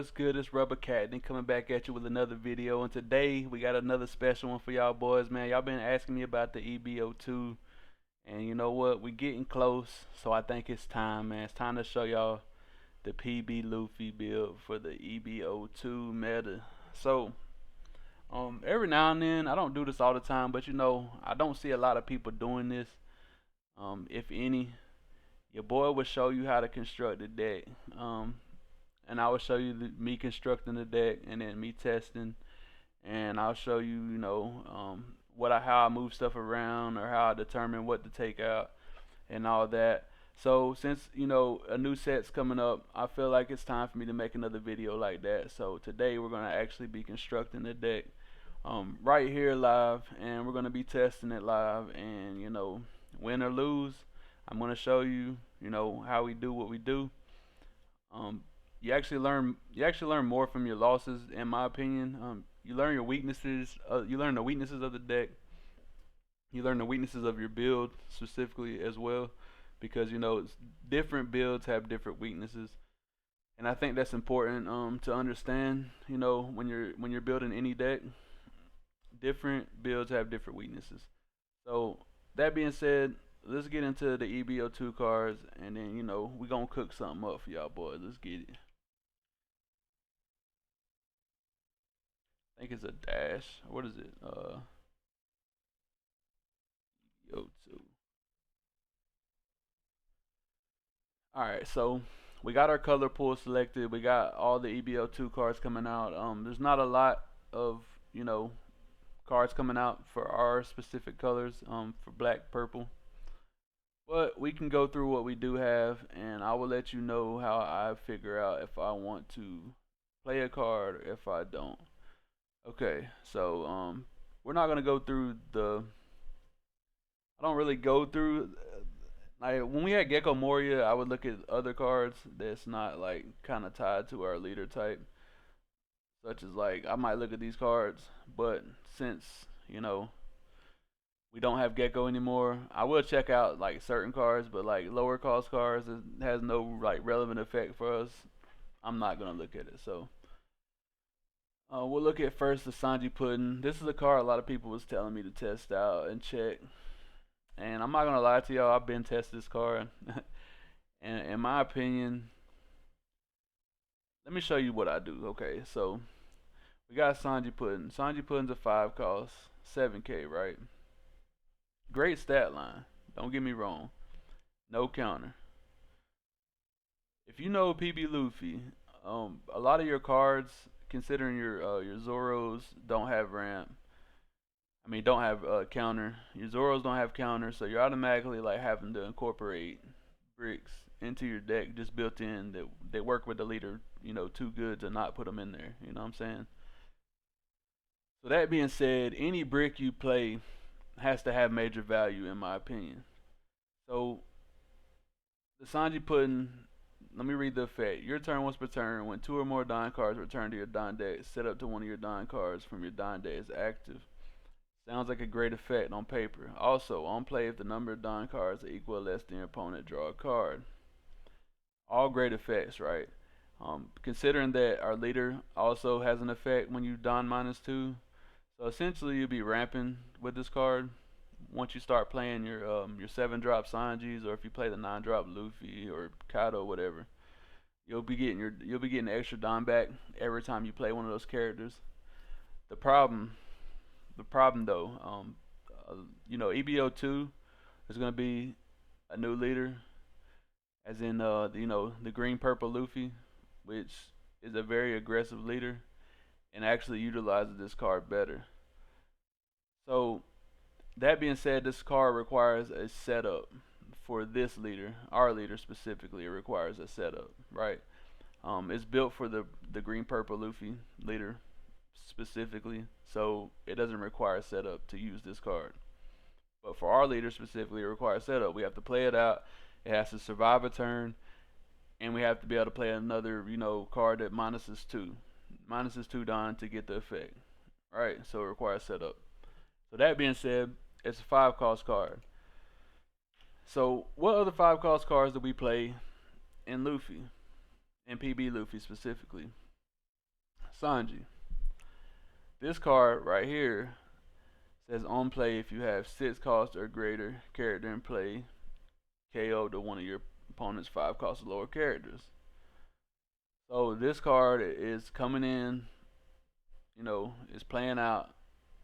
What's good? It's Rubber Cat, then coming back at you with another video. And today we got another special one for y'all boys, man. Y'all been asking me about the EB02, and you know what? We getting close, so I think it's time, man. It's time to show y'all the PB Luffy build for the EB02 meta. So, every now and then, I don't do this all the time, but I don't see a lot of people doing this. If any, your boy will show you how to construct the deck. And I will show you me constructing the deck and then me testing, and I'll show you, how I move stuff around or how I determine what to take out and all that. So since a new set's coming up, I feel like it's time for me to make another video like that. So today we're gonna actually be constructing the deck right here live, and we're gonna be testing it live. And win or lose, I'm gonna show you how we do what we do. Um, you actually learn more from your losses, in my opinion. You learn your weaknesses. You learn the weaknesses of the deck. You learn the weaknesses of your build specifically as well, because different builds have different weaknesses, and I think that's important to understand. When you're building any deck, different builds have different weaknesses. So that being said, let's get into the EB02 cards, and then we gonna cook something up for y'all boys. Let's get it. I think it's a dash. What is it? EB02. All right, so we got our color pool selected. We got all the EB02 cards coming out. There's not a lot of cards coming out for our specific colors. For black, purple. But we can go through what we do have, and I will let you know how I figure out if I want to play a card or if I don't. Okay, so we're not gonna go through the. I don't really go through. Like when we had Gecko Moria, I would look at other cards that's not like kind of tied to our leader type, such as like I might look at these cards, but since we don't have Gecko anymore, I will check out like certain cards, but like lower cost cards that has no like relevant effect for us, I'm not gonna look at it. So we'll look at first the Sanji Pudding. This is a card a lot of people was telling me to test out and check. And I'm not gonna lie to y'all, I've been testing this card. And in my opinion, let me show you what I do. Okay, so we got Sanji Pudding. Sanji Pudding's a 5 cost, 7k, right? Great stat line. Don't get me wrong. No counter. If you know PB Luffy, a lot of your cards, considering your Zoros, don't have ramp. I mean, don't have counter. Your Zoros don't have counter, so you're automatically like having to incorporate bricks into your deck just built in that they work with the leader, too good to not put them in there. You know what I'm saying? So that being said, any brick you play has to have major value, in my opinion. So the Sanji Pudding. Let me read the effect. Your turn once per turn. When 2 or more Don cards return to your Don deck, set up to one of your Don cards from your Don deck is active. Sounds like a great effect on paper. Also, on play, if the number of Don cards are equal or less than your opponent, draw a card. All great effects, right? Considering that our leader also has an effect when you Don -2, so essentially you'll be ramping with this card once you start playing your 7-drop Sanjis, or if you play the 9-drop Luffy or Kaido, whatever. You'll be getting extra Don back every time you play one of those characters. The problem though, EB02 is gonna be a new leader, as in the green purple Luffy, which is a very aggressive leader and actually utilizes this card better. So that being said, this card requires a setup for this leader, our leader specifically. It requires a setup, right? It's built for the green purple Luffy leader specifically, so it doesn't require setup to use this card. But for our leader specifically, it requires setup. We have to play it out. It has to survive a turn, and we have to be able to play another, card that minuses 2 Don to get the effect. Right? So it requires setup. So that being said, it's a 5 cost card. So what other 5 cost cards do we play in Luffy? In PB Luffy specifically? Sanji. This card right here says on play if you have 6 cost or greater character in play, KO to one of your opponent's 5 cost or lower characters. So this card is coming in, is playing out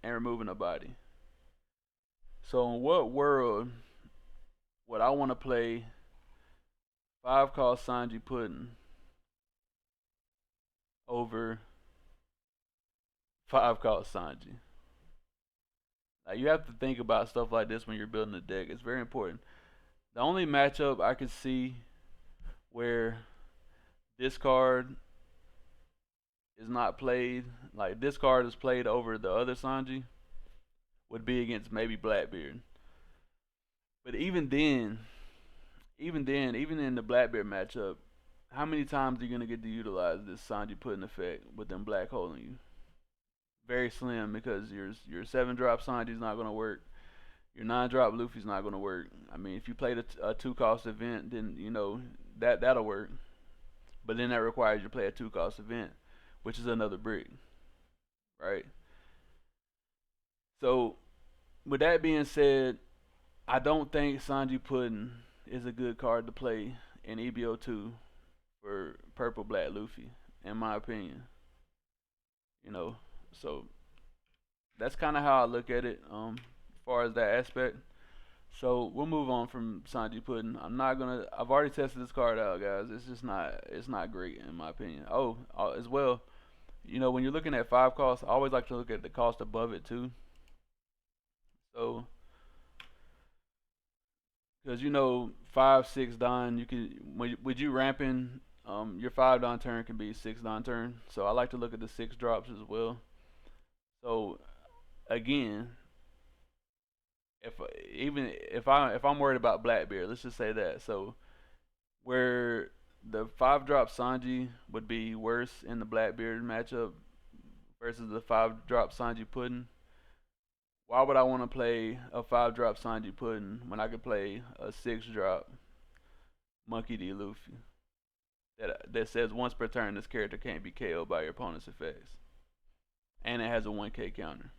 and removing a body. So in what world would I want to play 5 cost Sanji Pudding over 5 cost Sanji? Now you have to think about stuff like this when you're building a deck. It's very important. The only matchup I could see where this card is not played, like this card is played over the other Sanji, would be against maybe Blackbeard. But even in the Blackbeard matchup, how many times are you gonna get to utilize this Sanji Pudding effect with them black holing you? Very slim, because your 7-drop Sanji's not gonna work. Your 9-drop Luffy's not gonna work. I mean, if you played a 2-cost event, then that'll work. But then that requires you to play a 2-cost event, which is another brick, right? So, with that being said, I don't think Sanji Pudding is a good card to play in EB02 for Purple Black Luffy, in my opinion. So that's kind of how I look at it, as far as that aspect. So we'll move on from Sanji Pudding. I've already tested this card out, guys. It's not great in my opinion. As well, when you're looking at 5 costs, I always like to look at the cost above it too. So, because 5, 6 Don, would you ramping, your 5 Don turn can be 6 Don turn. So I like to look at the 6 drops as well. So again, if I'm worried about Blackbeard, let's just say that. So where the 5-drop Sanji would be worse in the Blackbeard matchup versus the 5-drop Sanji Pudding, why would I want to play a 5-drop Sanji Pudding when I could play a 6-drop Monkey D. Luffy that says once per turn this character can't be KO'd by your opponent's effects, and it has a 1K counter.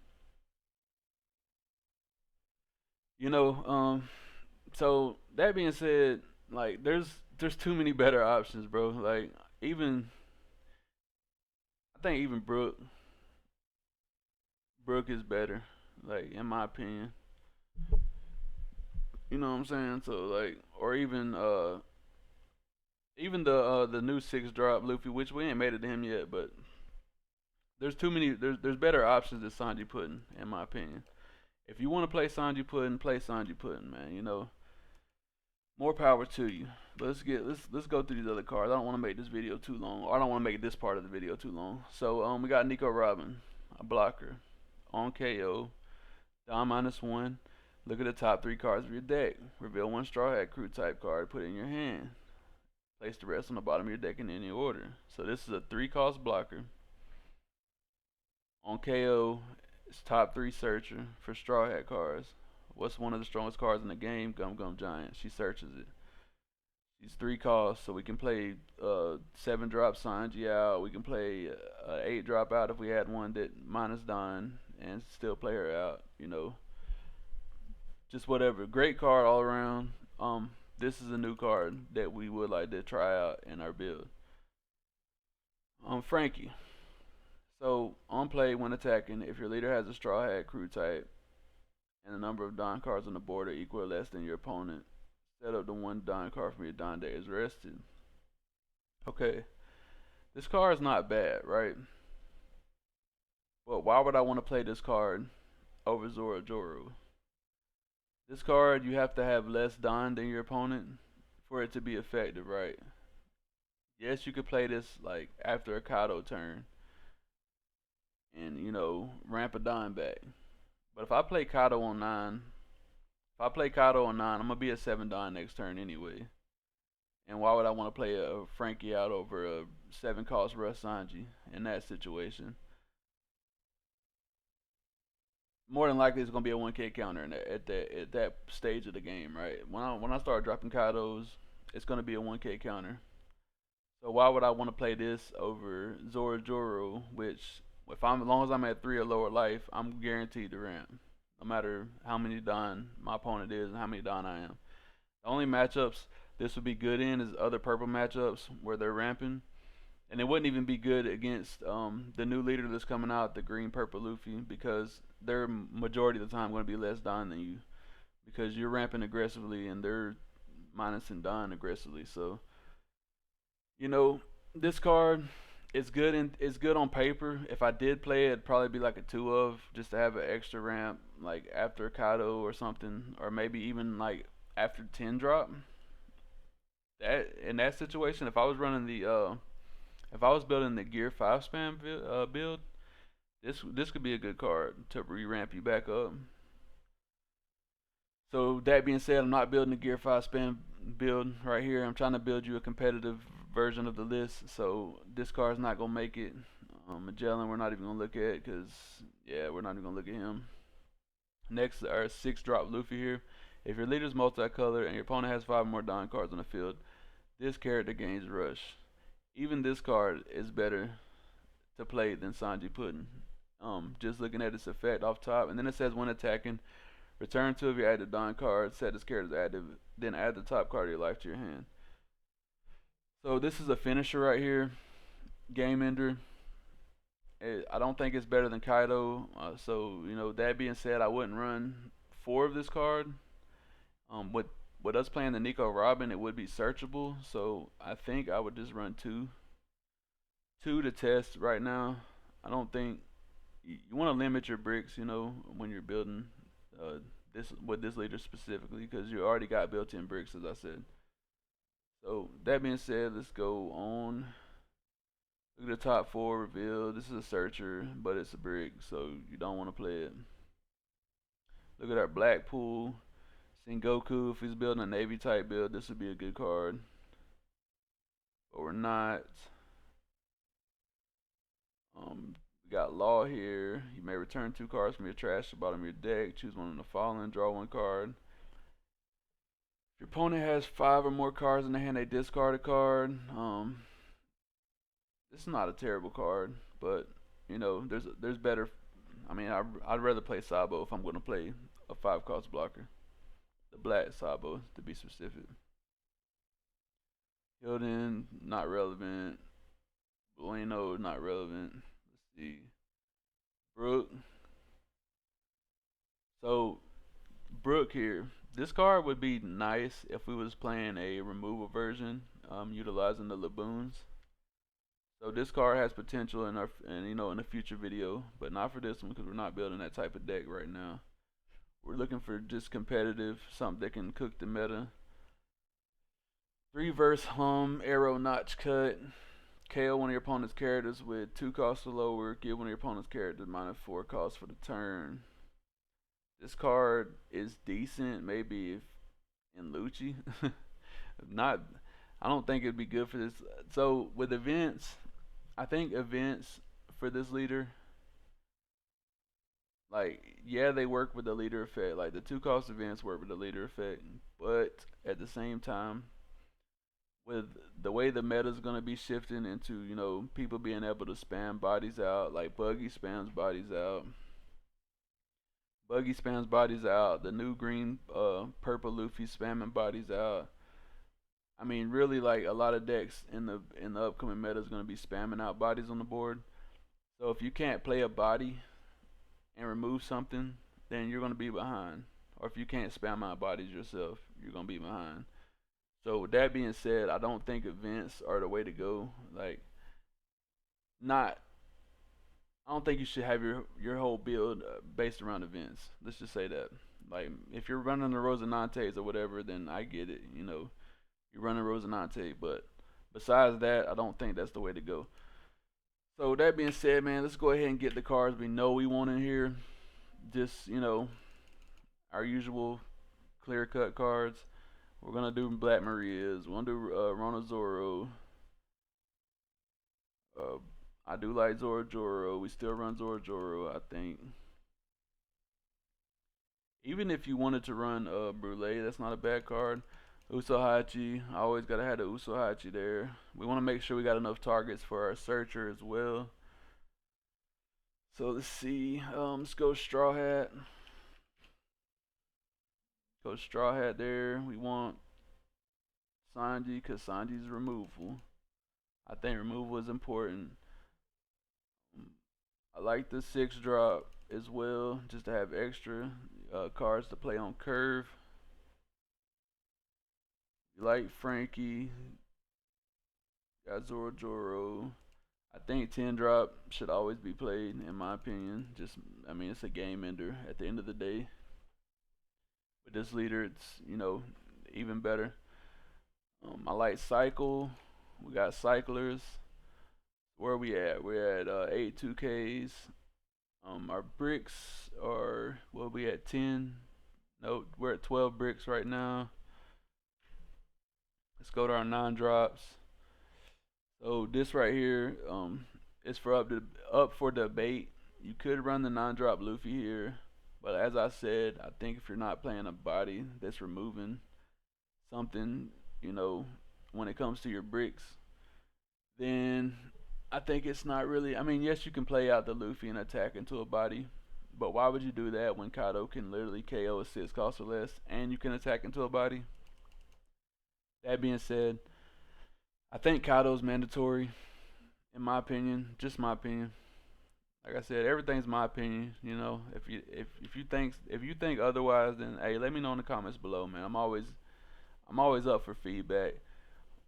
So that being said, like there's too many better options, bro. Like I think even Brook is better, like in my opinion. You know what I'm saying? So like, or even the new 6-drop Luffy, which we ain't made it to him yet, but there's too many. There's better options than Sanji Pudding, in my opinion. If you want to play Sanji Pudding, play Sanji Pudding, man. More power to you. But let's go through these other cards. I don't want to make this video too long, or I don't want to make this part of the video too long. So we got Nico Robin, a blocker, on KO, Don -1. Look at the top 3 cards of your deck. Reveal 1 Straw Hat Crew type card. Put it in your hand. Place the rest on the bottom of your deck in any order. So this is a 3-cost blocker. On KO, it's top 3 searcher for Straw Hat cards. What's one of the strongest cards in the game? Gum Gum Giant. She searches it. She's 3 costs, so we can play 7-drop Sanji out. We can play 8-drop out if we had one that minus Don and still play her out. Just whatever. Great card all around. This is a new card that we would like to try out in our build. Frankie. So on play when attacking, if your leader has a Straw Hat Crew type and the number of Don cards on the board are equal or less than your opponent, set up the 1 Don card from your Don deck is rested. Okay, this card is not bad, right? But why would I want to play this card over Zoro Joru? This card, you have to have less Don than your opponent for it to be effective, right? Yes, you could play this like after a Kaido turn and ramp a Don back. But if I play Kaido on 9, I'm gonna be a 7 Don next turn anyway. And why would I want to play a Frankie out over a 7-cost Rush Sanji in that situation? More than likely, it's gonna be a 1K counter at that stage of the game, right? When I start dropping Kaidos, it's gonna be a 1K counter. So why would I want to play this over Zorajoro, which if I'm as long as I'm at 3 or lower life, I'm guaranteed to ramp, no matter how many Don my opponent is and how many Don I am. The only matchups this would be good in is other purple matchups where they're ramping, and it wouldn't even be good against the new leader that's coming out, the green purple Luffy, because they're majority of the time going to be less Don than you because you're ramping aggressively and they're minusing Don aggressively. So you know, this card is good and it's good on paper. If I did play it, it'd probably be like a two of just to have an extra ramp, like after Kaido or something, or maybe even like after 10 drop. That in that situation, if I was running if I was building the Gear 5 spam build, this could be a good card to re-ramp you back up. So that being said, I'm not building a Gear 5 spam build right here. I'm trying to build you a competitive version of the list. So this card's not gonna make it. Magellan, we're not even gonna look at because yeah, we're not even gonna look at him. Next, our 6-drop Luffy here. If your leader's multicolored and your opponent has 5 more Don cards on the field, this character gains Rush. Even this card is better to play than Sanji Pudding. Just looking at its effect off top, and then it says when attacking, return 2 of your active Don cards, set this character as active, then add the top card of your life to your hand. So this is a finisher right here, game ender. I don't think it's better than Kaido. So that being said, I wouldn't run 4 of this card. With us playing the Nico Robin, it would be searchable. So I think I would just run 2 to test right now. I don't think you want to limit your bricks, when you're building this with this leader specifically, because you already got built-in bricks, as I said. So that being said, let's go on. Look at the top 4 reveal. This is a searcher, but it's a brick, so you don't want to play it. Look at our Blackpool. Sengoku, if he's building a Navy type build, this would be a good card. But we're not. We got Law here. You may return 2 cards from your trash to the bottom of your deck. Choose one in the following. Draw 1 card. If your opponent has 5 or more cards in the hand, they discard a card. This is not a terrible card, but there's better. I mean, I'd rather play Sabo if I'm going to play a 5-cost blocker. The black Sabo, to be specific. Hilden, not relevant. Bueno, not relevant. Let's see. Brook. So, Brook here. This card would be nice if we was playing a removal version, utilizing the Laboons. So this card has potential in in a future video, but not for this one because we're not building that type of deck right now. We're looking for just competitive, something that can cook the meta. 3 verse hum, arrow notch cut. KO one of your opponent's characters with 2 costs or lower. Give one of your opponent's characters -4 costs for the turn. This card is decent, maybe if in Lucci. Not, I don't think it'd be good for this. So with events, I think events for this leader, like, yeah, they work with the leader effect. Like the 2-cost events work with the leader effect, but at the same time, with the way the meta is gonna be shifting into people being able to spam bodies out, like Buggy spams bodies out. Buggy spams bodies out. The new green purple Luffy spamming bodies out. I mean, really, like a lot of decks in the upcoming meta is gonna be spamming out bodies on the board. So if you can't play a body and remove something, then you're gonna be behind. Or if you can't spam out bodies yourself, you're gonna be behind. So with that being said, I don't think events are the way to go. Like, not. I don't think you should have your whole build based around events. Let's just say that. Like, if you're running the Rosinantes or whatever, then I get it. You're running Rosinante, but besides that, I don't think that's the way to go. So that being said, man, let's go ahead and get the cards we know we want in here. Just our usual clear-cut cards. We're gonna do Black Marias. We're gonna do Rona Zoro. I do like Zorojoro. We still run Zorojoro, I think. Even if you wanted to run Brule, that's not a bad card. Usohachi, I always gotta have the Usohachi there. We want to make sure we got enough targets for our searcher as well. So let's see. Let's go Straw Hat. Go Straw Hat there. We want Sanji because Sanji's removal. I think removal is important. I like the 6-drop as well, just to have extra cards to play on curve. You like Frankie, got Zoro. I think 10-drop should always be played, in my opinion. I mean, it's a game ender at the end of the day. With this leader, it's, even better. I like Cycle. We got Cyclers. Where are we at? We're at 8 2Ks. Our bricks are, what, we at 10? No, we're at 12 bricks right now. Let's go to our 9-drops. So this right here is up for debate. You could run the 9-drop Luffy here, but as I said, I think if you're not playing a body that's removing something, when it comes to your bricks, then I think it's not really. I mean, yes, you can play out the Luffy and attack into a body, but why would you do that when Kaido can literally KO a 6 cost or less, and you can attack into a body? That being said, I think Kaido's mandatory, in my opinion. Just my opinion. Like I said, everything's my opinion. If you think otherwise, then hey, let me know in the comments below, man. I'm always up for feedback.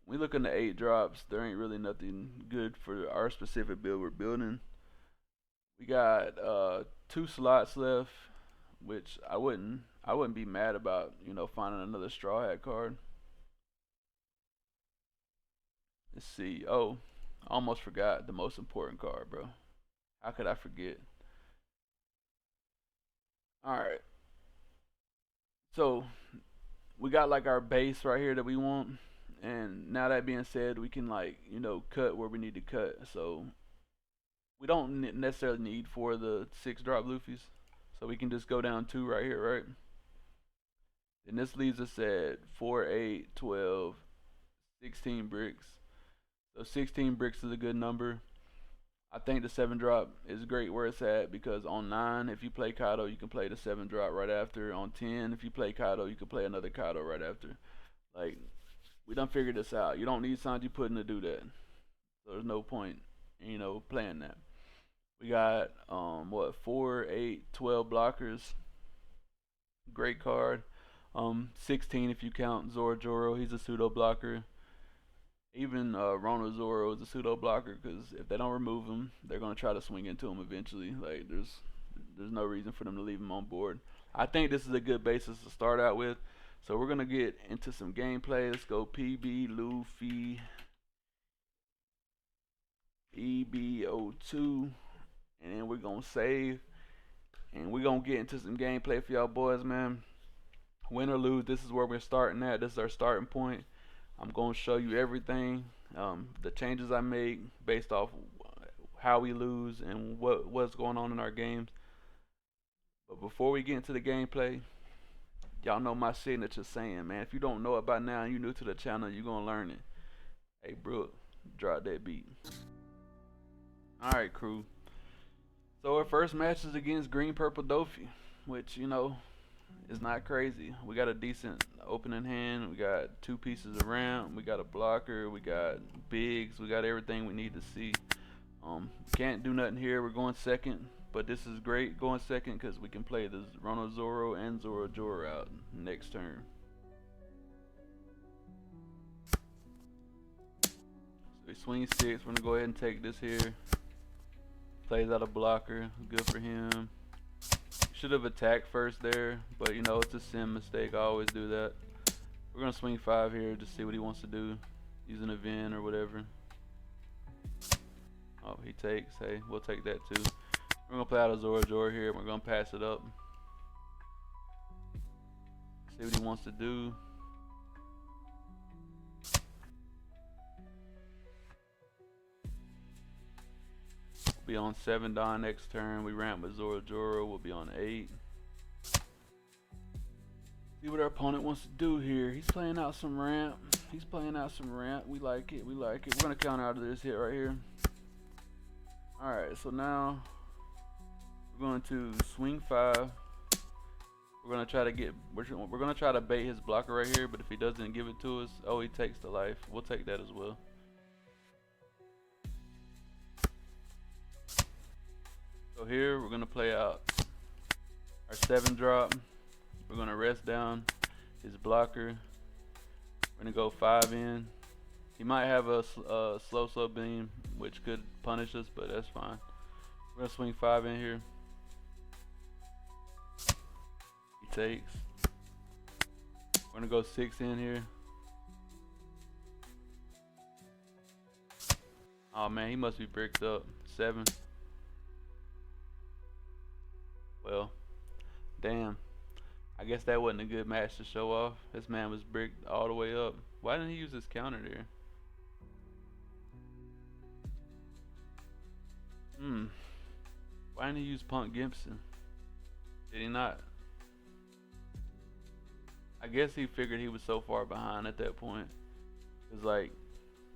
We look in the 8-drops. There ain't really nothing good for our specific build we're building. We got 2 slots left, which I wouldn't be mad about. Finding another Straw Hat card. Let's see. Oh, I almost forgot the most important card, bro. How could I forget? Alright. So, we got like our base right here that we want. And now that being said, we can cut where we need to cut. So, we don't necessarily need 4 of the 6-drop Luffys. So, we can just go down 2 right here, right? And this leaves us at 4, 8, 12, 16 bricks. So 16 bricks is a good number. I think the 7-drop is great where it's at because on 9, if you play Kaido, you can play the 7-drop right after. On 10, if you play Kaido, you can play another Kaido right after. Like, we done figured this out. You don't need Sanji Pudding to do that. So there's no point, playing that. We got, 4, 8, 12 blockers. Great card. 16 if you count Zoro. He's a pseudo blocker. Even Rona Zoro is a pseudo blocker because if they don't remove him, they're gonna try to swing into him eventually. Like there's no reason for them to leave him on board. I think this is a good basis to start out with. So we're gonna get into some gameplay. Let's go PB Luffy EB02, and then we're gonna save, and we're gonna get into some gameplay for y'all boys, man. Win or lose, this is where we're starting at. This is our starting point. I'm going to show you everything, the changes I make based off how we lose and what's going on in our games. But before we get into the gameplay, y'all know my signature saying, man. If you don't know it by now and you're new to the channel, you're going to learn it. Hey, Brooke, drop that beat. Alright, crew. So our first match is against Green Purple Dofi, which, it's not crazy. We got a decent opening hand. We got 2 pieces of ramp. We got a blocker. We got bigs. We got everything we need to see. Can't do nothing here. We're going second, but this is great going second because we can play the Rona Zoro and Zoro out next turn. So we swing 6. We're gonna go ahead and take this here. Plays out a blocker. Good for him. Should have attacked first there, but it's a sim mistake. I always do that. We're gonna swing 5 here to see what he wants to do. Use an event or whatever. Oh, he takes. Hey, we'll take that too. We're gonna play out a Zoro here. We're gonna pass it up. See what he wants to do. We'll be on 7 Dawn next turn. We ramp with Zoro. We'll be on 8. See what our opponent wants to do here. He's playing out some ramp. He's playing out some ramp. We like it. We like it. We're gonna counter out of this hit right here. All right. So now we're going to swing 5. We're gonna try to get. We're gonna try to bait his blocker right here. But if he doesn't give it to us, oh, he takes the life. We'll take that as well. So here we're gonna play out our 7 drop. We're gonna rest down his blocker. We're gonna go 5 in. He might have a slow beam, which could punish us, but that's fine. We're gonna swing 5 in here. He takes. We're gonna go 6 in here. Oh man, he must be bricked up. 7. Well, damn. I guess that wasn't a good match to show off. This man was bricked all the way up. Why didn't he use his counter there? Why didn't he use Punk Gibson? Did he not? I guess he figured he was so far behind at that point. It's like,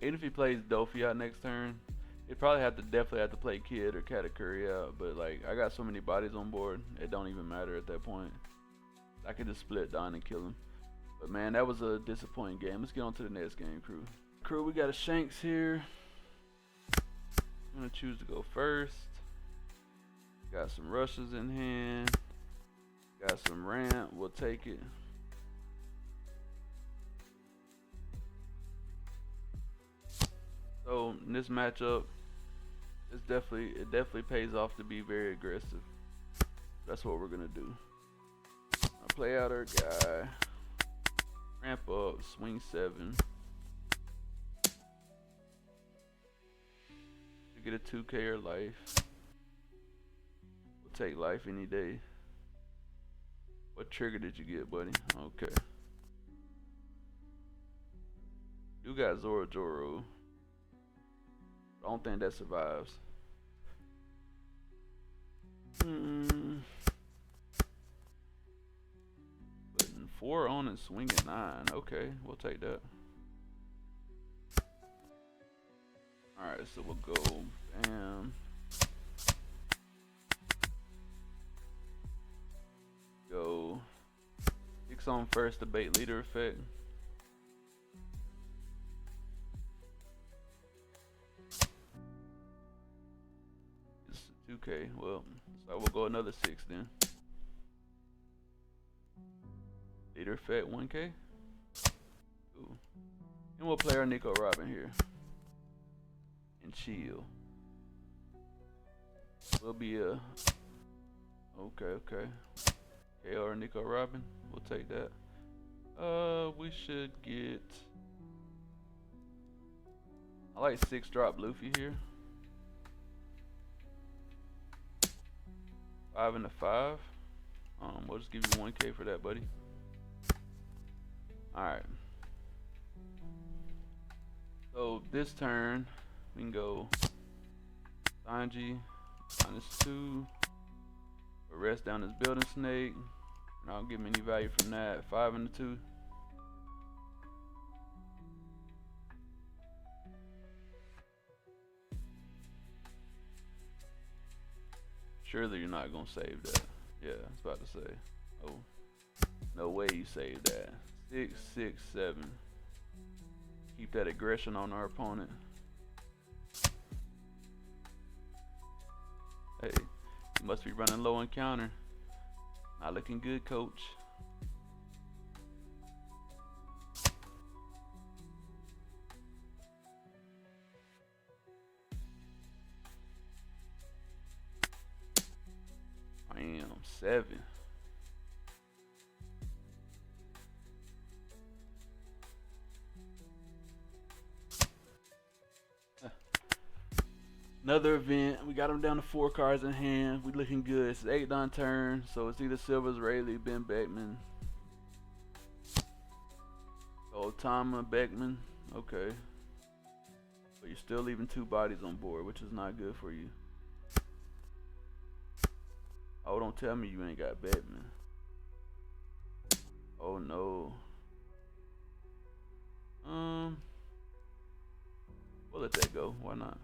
even if he plays Dofi out next turn, he'd probably definitely have to play Kid or Katakuri out. But like, I got so many bodies on board, it don't even matter at that point. I could just split down and kill him. But man, that was a disappointing game. Let's get on to the next game, crew. Crew, we got a Shanks here. I'm gonna choose to go first. Got some rushes in hand. Got some ramp. We'll take it. So in this matchup, it definitely pays off to be very aggressive. That's what we're gonna do. I'll play out our guy. Ramp up, swing 7. To get a 2K or life. We'll take life any day. What trigger did you get, buddy? Okay. You got Zoro. I don't think that survives. Putting 4 on and swinging 9. Okay, we'll take that. Alright, so we'll go bam. Go 6 on first to bait leader effect. It's 2K. Well, so we'll go another 6 then. Leader effect 1K. Ooh. And we'll play our Nico Robin here. And chill. We'll be a okay. KR Nico Robin. We'll take that. We should get, I like 6 drop Luffy here. 5 and a 5. We'll just give you 1K for that, buddy. Alright. So this turn we can go Sanji -2. We'll rest down his building snake. And I don't give him any value from that. 5 and a 2. Surely you're not gonna save that. Yeah, I was about to say. Oh, no way you save that. 6, 6, 7. Keep that aggression on our opponent. Hey, you must be running low on counter. Not looking good, coach. Damn, 7. Another event. We got him down to 4 cards in hand. We looking good. It's 8 on turn, so it's either Silver's Rayleigh, Ben Beckman. Otama Beckman. Okay. But you're still leaving 2 bodies on board, which is not good for you. Oh, don't tell me you ain't got Beckman. Oh no. We'll let that go. Why not?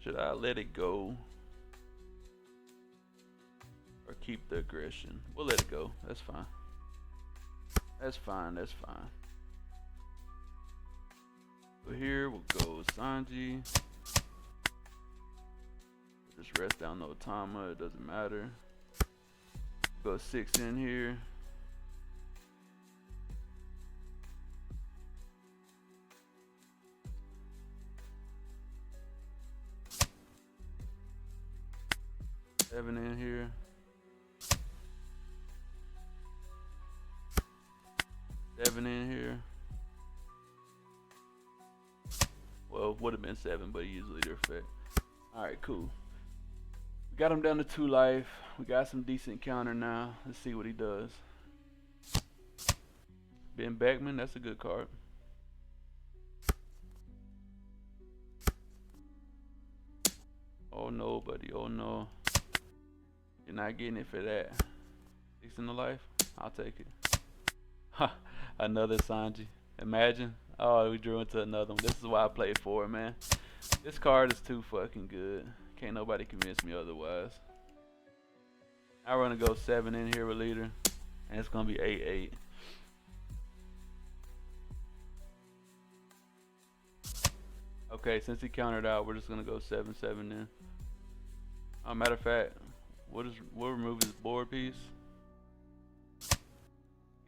Should I let it go or keep the aggression? We'll let it go. That's fine. That's fine. That's fine. So here we'll go Sanji. Just rest down no Tama. It doesn't matter. Go 6 in here. Seven in here. Seven in here. Well, would have been 7, but usually they're fat. Alright, cool. We got him down to 2 life. We got some decent counter now. Let's see what he does. Ben Beckman, that's a good card. Oh no, buddy. Oh no. You're not getting it for that. 6 in the life? I'll take it. Ha! Another Sanji. Imagine. Oh, we drew into another one. This is why I played for it, man. This card is too fucking good. Can't nobody convince me otherwise. I'm gonna go 7 in here with leader. And it's gonna be 8-8. Okay, since he countered out, we're just gonna go 7-7 then. Matter of fact, we'll remove his board piece.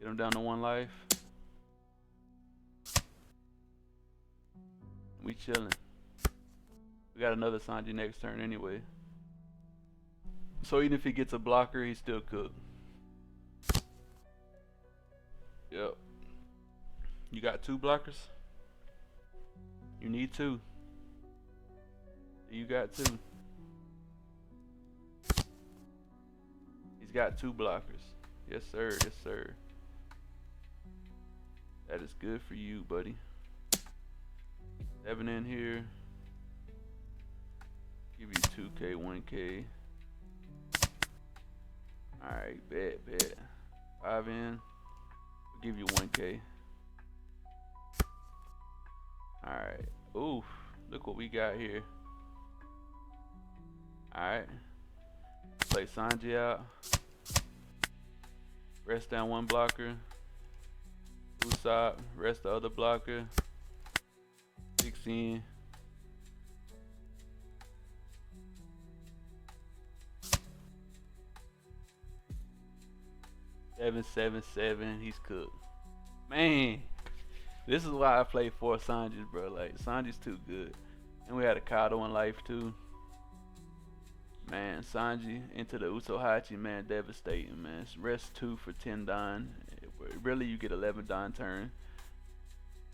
Get him down to 1 life. We chilling. We got another Sanji next turn anyway. So even if he gets a blocker, he's still cooked. Yep. You got 2 blockers? You need 2. You got 2. He's got 2 blockers. Yes sir, yes sir. That is good for you, buddy. 7 in here. Give you 2K, 1K. Alright, bet. 5 in. We'll give you 1K. Alright. Oof. Look what we got here. Alright. Play Sanji out. Rest down 1 blocker. Usopp. Rest the other blocker. 6 in. Seven. He's cooked. Man, this is why I play 4 Sanjis, bro. Like, Sanji's too good. And we had a Kaido in life too. Man, Sanji into the Usohachi, man, devastating, man. Rest 2 for 10 Don. Really, you get 11 Don turn.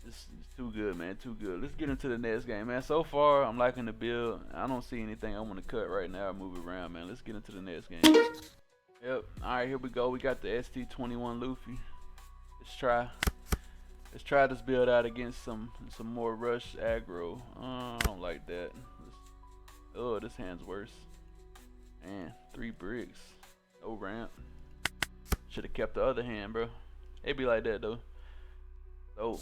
It's too good, man. Too good. Let's get into the next game, man. So far, I'm liking the build. I don't see anything I want to cut right now or move around, man. Let's get into the next game. Yep. Alright, here we go. We got the ST21 Luffy. Let's try this build out against some more rush aggro. I don't like that. Oh, this hand's worse. Man, 3 bricks. No ramp. Should have kept the other hand, bro. It be like that though. So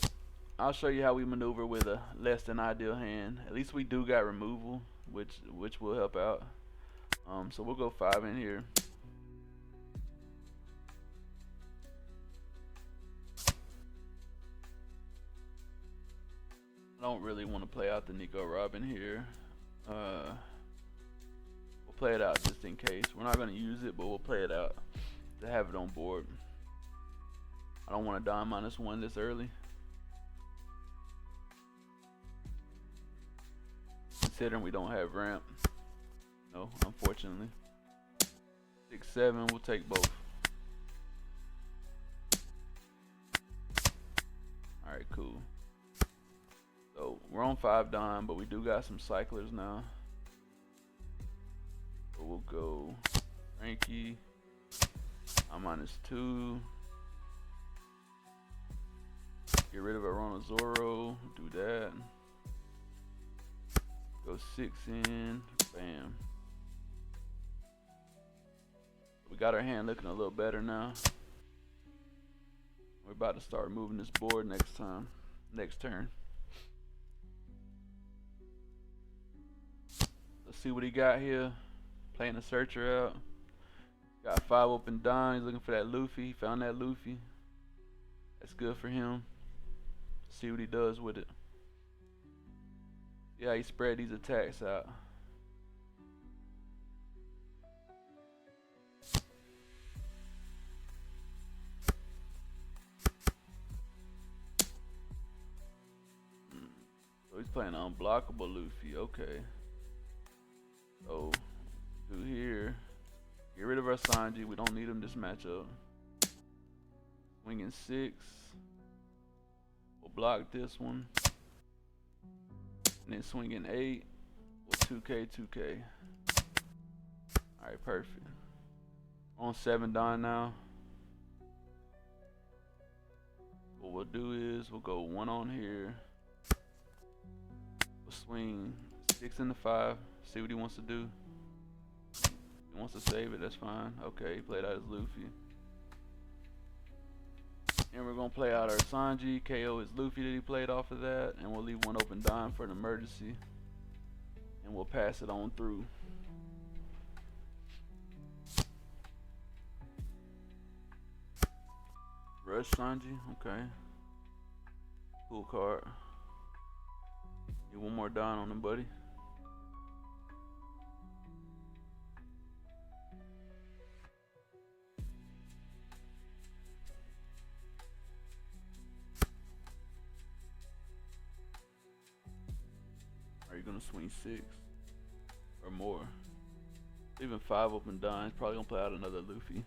I'll show you how we maneuver with a less than ideal hand. At least we do got removal, which will help out. So we'll go 5 in here. I don't really want to play out the Nico Robin here. We'll play it out just in case. We're not going to use it, but we'll play it out to have it on board. I don't want to die -1 this early. Considering we don't have ramp. No, unfortunately. 6-7, we'll take both. Alright, cool. So we're on 5 Don, but we do got some cyclers now. So we'll go Frankie. I'm -2. Get rid of Arono Zoro. Do that. Go 6 in. Bam. We got our hand looking a little better now. We're about to start moving this board next turn. Let's see what he got here. Playing the searcher out. Got 5 open down. He's looking for that Luffy. He found that Luffy. That's good for him. See what he does with it. Yeah, he spread these attacks out. So he's playing unblockable Luffy. Okay. So do here. Get rid of our Sanji. We don't need him this matchup. Swinging 6. We'll block this one. And then swinging 8. We'll 2K. Alright, perfect. On 7 Don now. What we'll do is we'll go 1 on here. We'll swing 6 into 5. See what he wants to do. He wants to save it, that's fine. Okay, he played out his Luffy. And we're gonna play out our Sanji, KO his Luffy that he played off of that, and we'll leave 1 open dime for an emergency. And we'll pass it on through. Rush Sanji, okay. Cool card. Get 1 more dime on him, buddy. Are you gonna swing 6 or more? Even 5 open dimes. Probably gonna play out another Luffy.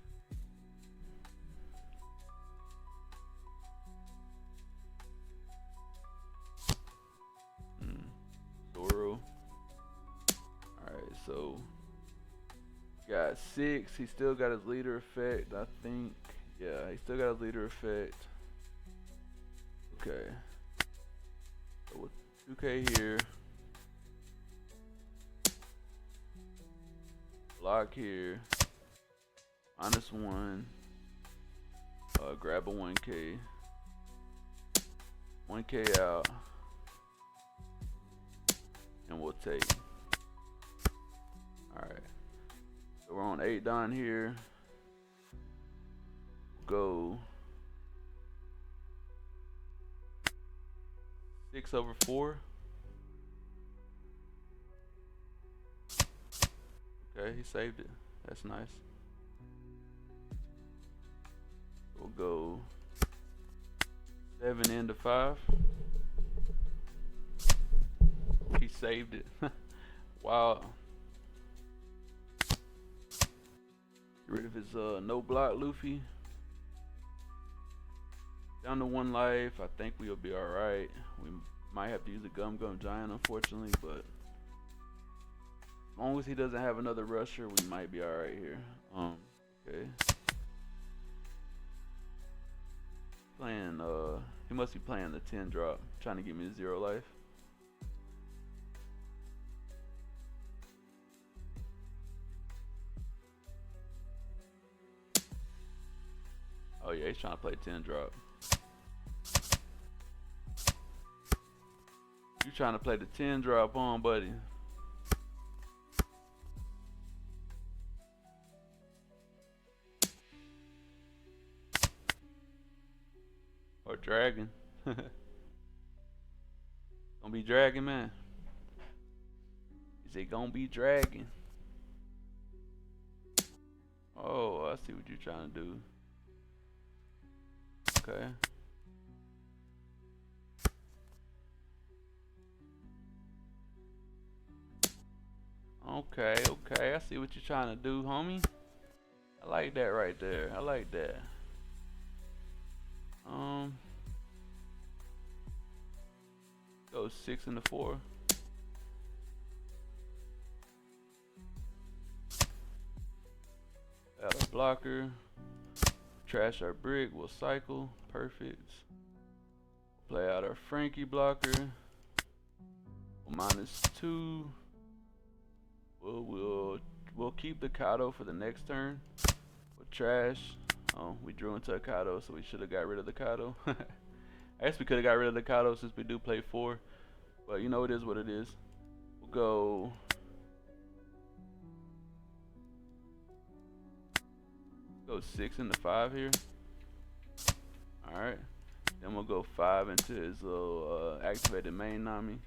Zoro. Alright, so got 6. He still got his leader effect, I think. Yeah, he still got his leader effect. Okay. So with 2K here. Block here. -1. Grab a 1K. 1K out. And we'll take. Alright. So we're on 8 down here. Go 6/4. Okay, he saved it. That's nice. We'll go 7 into 5. He saved it. Wow. Get rid of his no block Luffy. Down to 1 life. I think we'll be alright. We might have to use a Gum Giant, unfortunately, but as long as he doesn't have another rusher, we might be alright here. Okay. Playing, he must be playing the 10 drop, trying to give me 0 life. Oh yeah, he's trying to play 10 drop. You trying to play the 10 drop on, buddy? Or dragon? Gonna be dragon, man. Is it gonna be dragon? Oh, I see what you're trying to do. Okay. Okay, I see what you're trying to do, homie. I like that right there. I like that. Go 6 into 4. Add a blocker. Trash our brick. We'll cycle. Perfect. Play out our Frankie blocker. -2. We'll keep the Kaido for the next turn. We'll trash. Oh, we drew into a Kaido, so we should have got rid of the Kaido. I guess we could have got rid of the Kaido since we do play 4. But you know, it is what it is. We'll go 6 into 5 here. Alright. Then we'll go 5 into his little activated main Nami.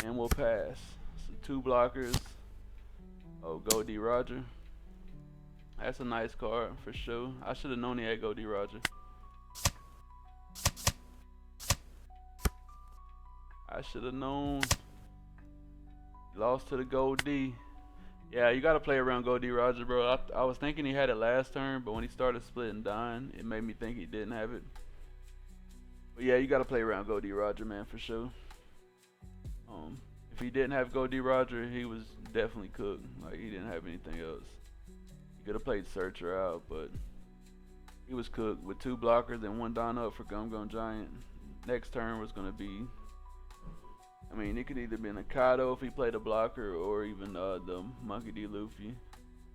And we'll pass. So 2 blockers. Oh, Go D Roger. That's a nice card for sure. I should have known he had Go D Roger. I should have known. Lost to the Gold D. Yeah, you gotta play around Gold D Roger, bro. I was thinking he had it last turn, but when he started splitting dying, it made me think he didn't have it. But yeah, you gotta play around Gold D Roger, man, for sure. If he didn't have Gold D Roger, he was definitely cooked. Like, he didn't have anything else. He could have played Searcher out, but he was cooked with 2 blockers and 1 down up for Gum Gum Giant. Next turn was gonna be, I mean, it could either been a Kaido if he played a blocker, or even the Monkey D Luffy.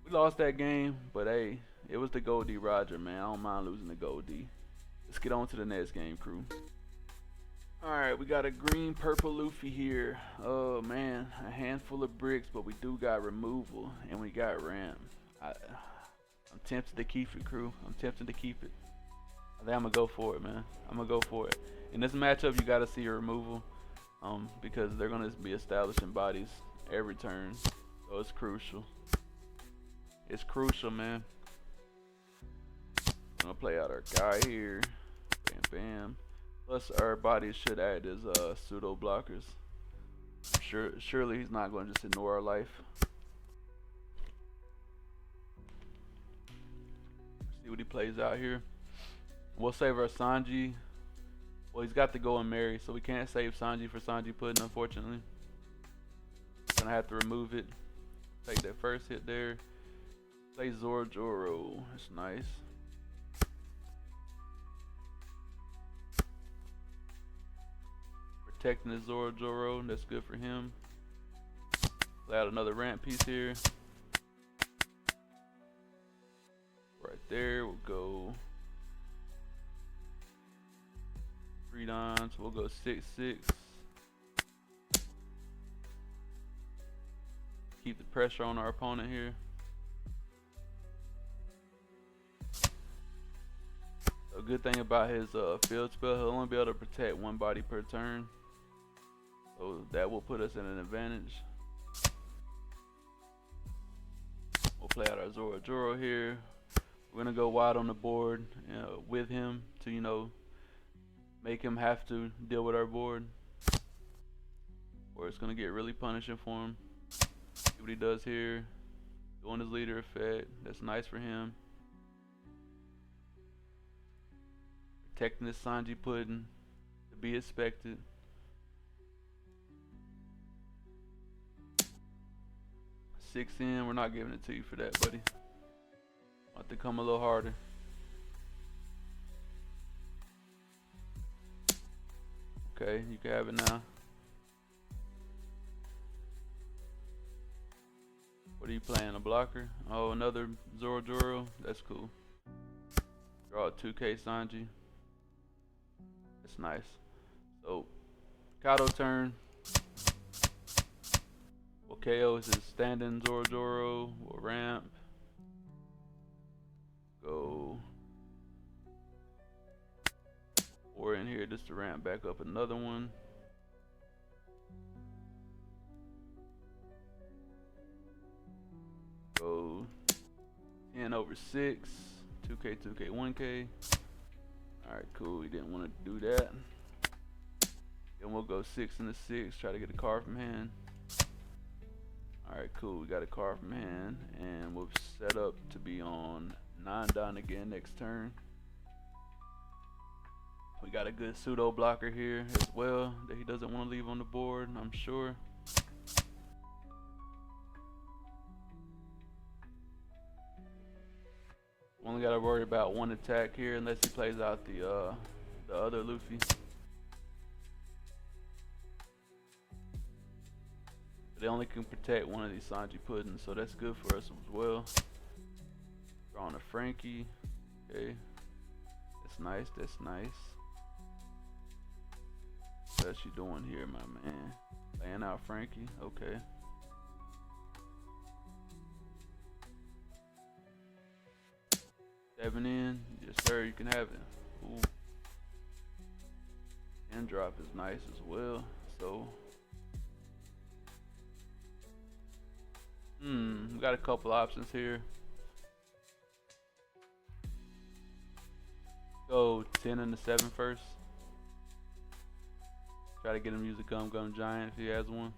We lost that game, but hey, it was the Gold D Roger, man. I don't mind losing the Gold D. Let's get on to the next game, crew. Alright, we got a green purple Luffy here. Oh man, a handful of bricks, but we do got removal and we got ramp. I'm tempted to keep it, crew. I'm tempted to keep it. I think I'm gonna go for it, man. I'm gonna go for it. In this matchup, you gotta see your removal. Because they're gonna be establishing bodies every turn, so it's crucial. It's crucial, man. I'm gonna play out our guy here. Bam, bam. Plus, our bodies should act as pseudo blockers. Surely he's not gonna just ignore our life. See what he plays out here. We'll save our Sanji. Well, he's got to go and marry, so we can't save Sanji for Sanji Pudding, unfortunately. Gonna have to remove it. Take that first hit there. Play Zorojoro. That's nice. Protecting his Zorojoro. That's good for him. Play out another ramp piece here. Right there, we'll go 3 dons, we'll go 6-6. Keep the pressure on our opponent here. A good thing about his field spell, he'll only be able to protect 1 body per turn. So that will put us in an advantage. We'll play out our Zorojoro here. We're gonna go wide on the board with him to, you know, make him have to deal with our board, or it's gonna get really punishing for him. See what he does here, doing his leader effect. That's nice for him. Protecting this Sanji Pudding, to be expected. Six in, we're not giving it to you for that, buddy. I'll have to come a little harder. Okay, you can have it now. What are you playing, a blocker? Oh, another Zorojoro? That's cool. Draw a 2K Sanji. That's nice. So, Kaido turn. Well, KO is his standing Zorojoro. We'll ramp. Go. Or in here just to ramp back up another one. Go 10 over 6. 2K, 2K, 1K. Alright, cool. We didn't want to do that. Then we'll go 6 into 6. Try to get a card from hand. Alright, cool. We got a card from hand. And we'll set up to be on 9 down again next turn. We got a good pseudo blocker here as well that he doesn't want to leave on the board, I'm sure. Only got to worry about 1 attack here unless he plays out the other Luffy. They only can protect one of these Sanji puddings, so that's good for us as well. Drawing a Frankie. Okay. That's nice, that's nice. What's she doing here, my man? Laying out Frankie, okay. Seven in, yes sir, you can have it. Ooh. And drop is nice as well, so. We got a couple options here. Go 10 and the 7 first. Try to get him to use a Gum Gum Giant if he has one.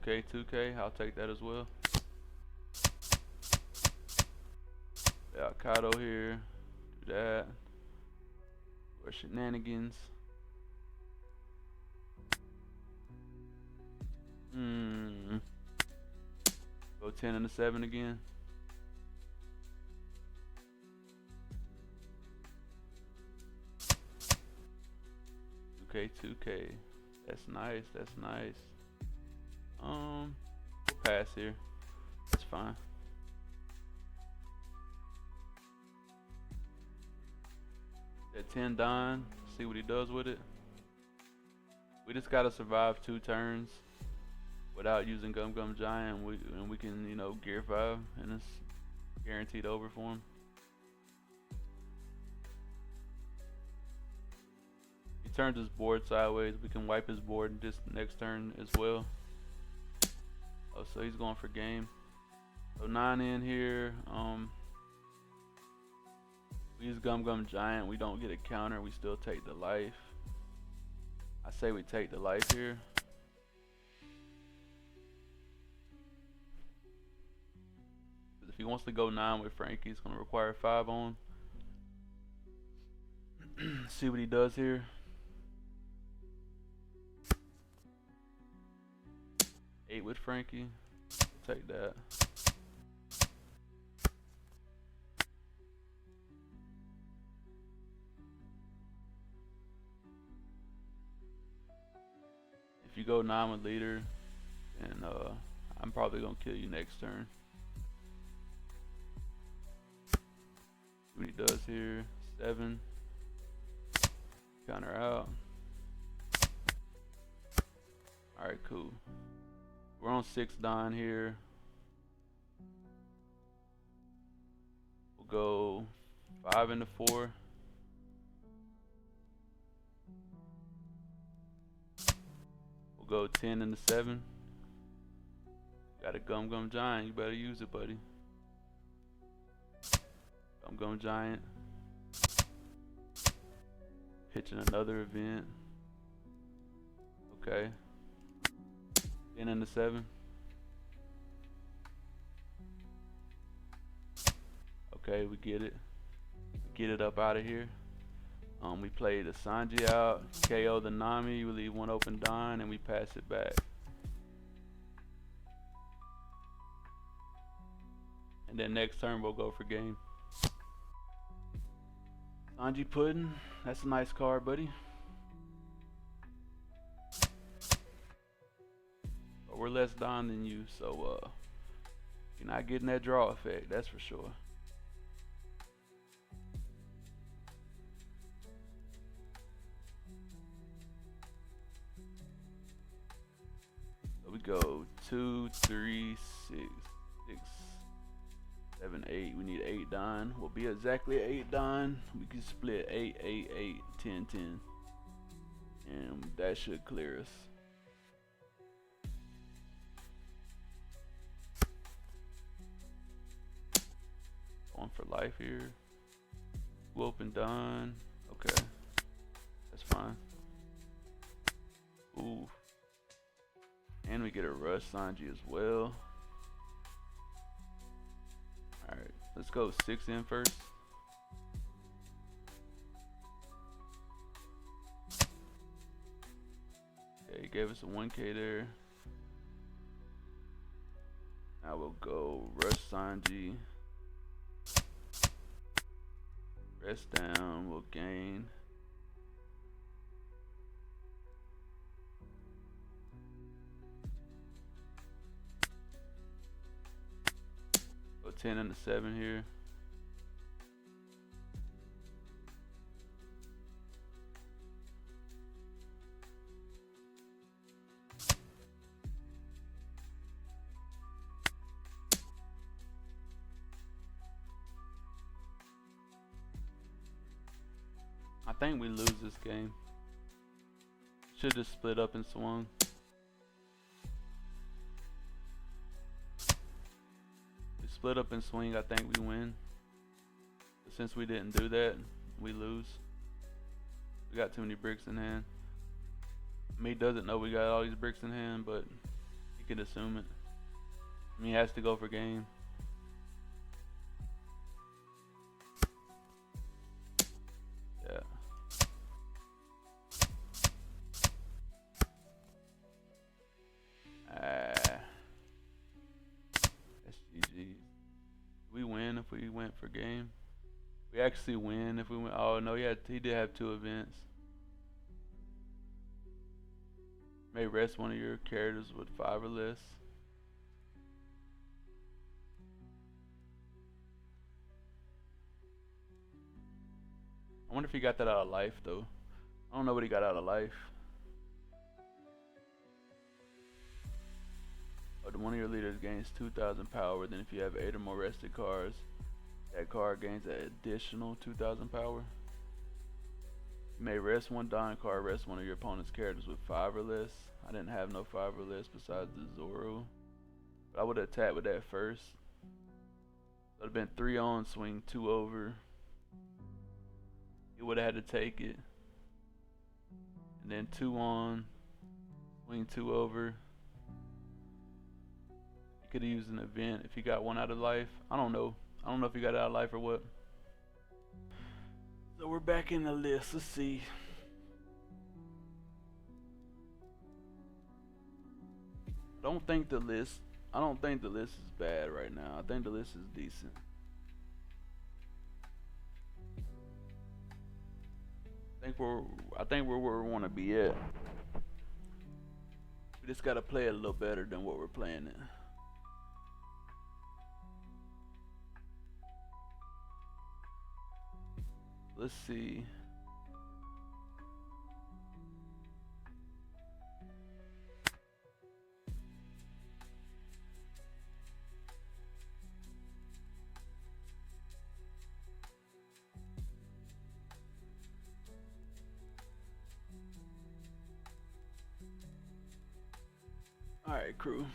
Okay, 2K, I'll take that as well. Yeah, Kaido here. Do that. Or shenanigans. Go 10 and the 7 again. Okay, 2K. That's nice, that's nice. We'll pass here. That's fine. At 10 Don, see what he does with it. We just gotta survive 2 turns without using Gum Gum Giant, and we can, you know, gear 5, and it's guaranteed over for him. He turns his board sideways. We can wipe his board this next turn as well. Oh, so he's going for game. So 9 in here. We use Gum Gum Giant. We don't get a counter. We still take the life. I say we take the life here. If he wants to go 9 with Frankie, he's going to require 5 on. See what he does here. 8 with Frankie. Take that. If you go 9 with leader, then I'm probably gonna kill you next turn. See what he does here. 7. Counter out. Alright, cool. We're on 6 Don here. We'll go 5 into 4. We'll go 10 into 7. Got a Gum Gum Giant, you better use it, buddy. Gum Gum Giant. Pitching another event. Okay. 10 into 7. Okay, we get it. Get it up out of here. We play the Sanji out, KO the Nami, we leave 1 open Don, and we pass it back. And then next turn we'll go for game. Sanji Pudding, that's a nice card, buddy. But we're less Don than you, so you're not getting that draw effect, that's for sure. So we go 2, 3, 6, 7, 8. We need 8 Don. We'll be exactly 8 Don. We can split 8, 8, 8, 10, 10. And that should clear us. Going for life here. Whoop and Don. Okay. That's fine. Ooh. And we get a Rush Sanji as well. Alright, let's go 6 in first. Okay, he gave us a 1K there. Now we'll go Rush Sanji. Press down, we'll gain. Go 10 and a 7 here. I think we lose this game. Should have split up and swung. We split up and swing, I think we win. But since we didn't do that, we lose. We got too many bricks in hand. Me doesn't know we got all these bricks in hand, but he can assume it. I mean, he has to go for game. Yeah. That's GG. We win if we went for game. We actually win if we went. Oh no, he did have 2 events. May rest one of your characters with 5 or less. I wonder if he got that out of life though. I don't know what he got out of life. Oh, one of your leaders gains 2,000 power. Then if you have 8 or more rested cards, that card gains an additional 2,000 power. You may rest one dying card, rest one of your opponent's characters with 5 or less. I didn't have no 5 or less besides the Zoro. But I would have attacked with that first. It would have been 3 on, swing 2 over. He would have had to take it. And then 2 on, swing 2 over. He could have used an event if he got 1 out of life. I don't know. I don't know if he got out of life or what. So we're back in the list. Let's see. I don't think the list is bad right now. I think the list is decent. I think we're where we want to be at. We just gotta play it a little better than what we're playing it. Let's see. Alright, crew.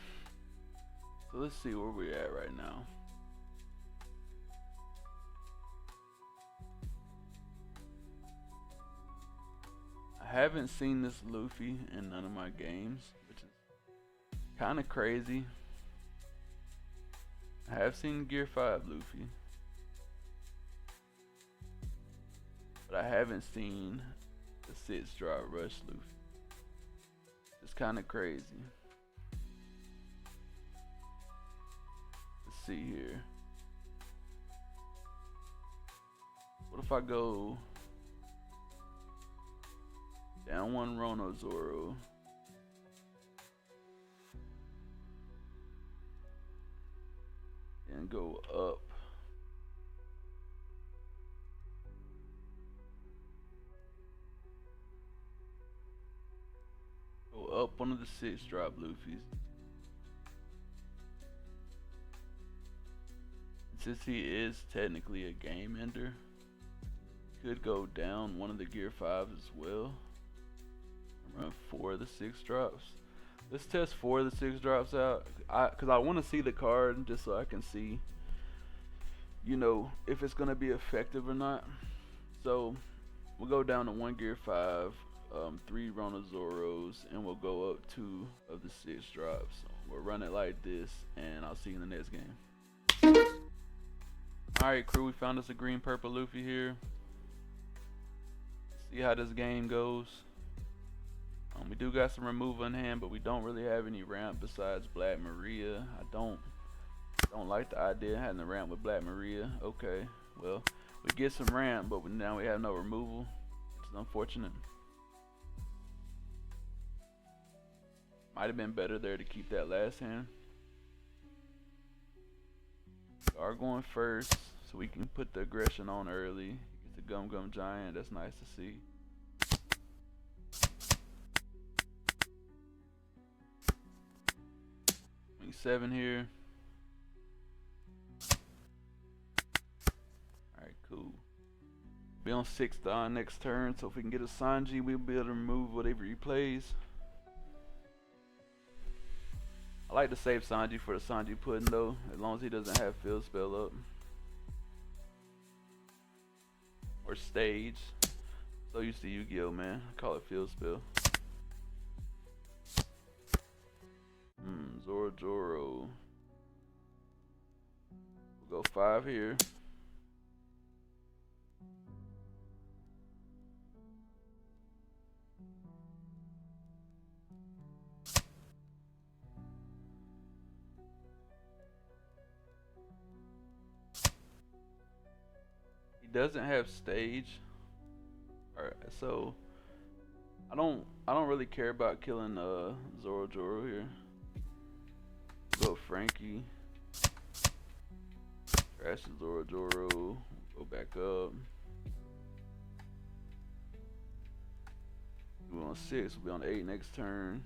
So let's see where we're at right now. I haven't seen this Luffy in none of my games, which is kind of crazy. I have seen Gear 5 Luffy, but I haven't seen the 6-drop Rush Luffy. It's kind of crazy. Let's see here. What if I go down 1 Rono Zoro, and go up one of the 6-drop Luffys? Since he is technically a game ender, could go down one of the Gear 5s as well. Run 4 of the 6 drops. Let's test 4 of the 6 drops out, cause I want to see the card just so I can see, you know, if it's gonna be effective or not. So we'll go down to 1 Gear 5, 3 Rona Zoros, and we'll go up 2 of the 6 drops. So we'll run it like this, and I'll see you in the next game. Alright, crew, we found us a green purple Luffy here. See how this game goes. We do got some removal in hand, but we don't really have any ramp besides Black Maria. I don't like the idea of having the ramp with Black Maria. Okay, well, We get some ramp, but now we have no removal, which is unfortunate. Might have been better there to keep that last hand. We are going first, so we can put the aggression on early. Get the Gum Gum Giant. That's nice to see. 7 here. Alright, cool. Be on 6 next turn, so if we can get a Sanji, we'll be able to remove whatever he plays. I like to save Sanji for the Sanji Pudding though, as long as he doesn't have Field Spell up. Or Stage. So used to Yu-Gi-Oh, man. I call it Field Spell. Zoro. We'll go 5 here. He doesn't have Stage. Alright, so I don't really care about killing Zoro here. Go Frankie. Trash Zoro. Go back up. We're on 6. We'll be on 8 next turn.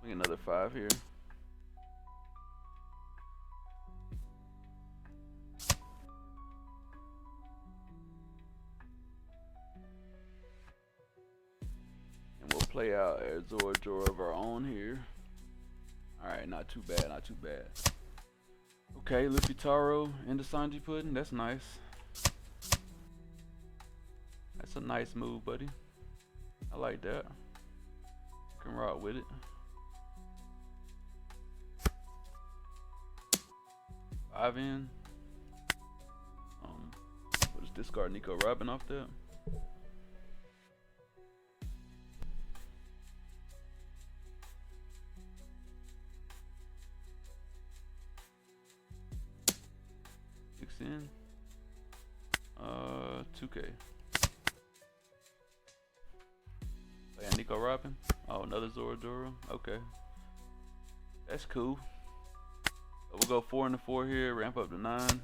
We get another 5 here. Play out a Zoro of our own here. Alright, not too bad. Okay, Luffy Taro into Sanji Pudding. That's nice. That's a nice move, buddy. I like that. Can rock with it. Five in. We'll just discard Nico Robin off that. In 2K. Play Nico Robin. Oh, another Zoro. Okay, that's cool. So we'll go 4 and 4 here. Ramp up to 9.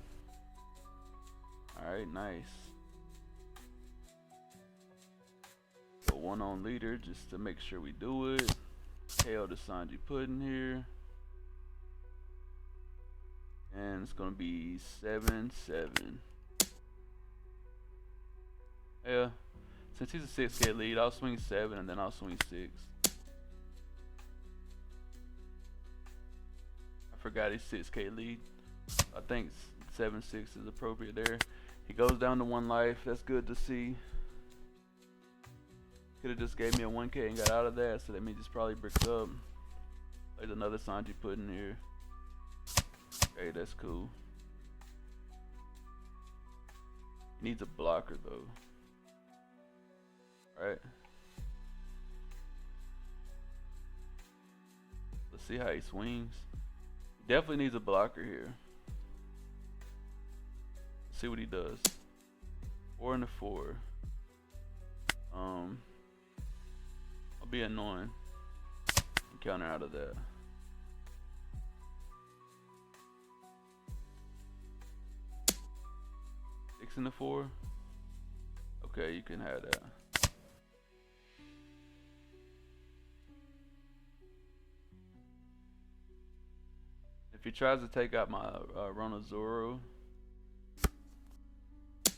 All right, nice. Go 1 on leader just to make sure we do it. KO the Sanji Pudding here. And it's gonna be 7-7. Yeah, since he's a 6K lead, I'll swing 7 and then I'll swing 6. I forgot he's 6K lead. I think 7-6 is appropriate there. He goes down to 1 life. That's good to see. Could have just gave me a 1K and got out of that, so that means he's probably bricked up. There's another Sanji Pudding here. Okay, that's cool. Needs a blocker though. Right? Let's see how he swings. Definitely needs a blocker here. Let's see what he does. 4 and 4. I'll be annoying. Counter out of that. 6 and 4. Okay, you can have that. If he tries to take out my Rona Zoro, if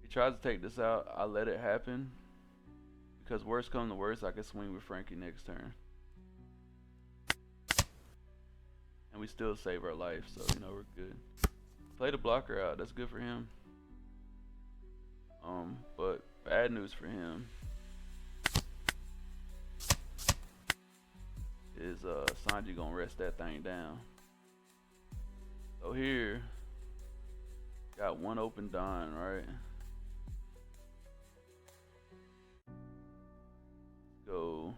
he tries to take this out, I let it happen. Because worst come to worst, I can swing with Frankie next turn. And we still save our life, so you know we're good. Play the blocker out, that's good for him. But bad news for him is Sanji gonna rest that thing down. So here, got 1 open Don, right? Go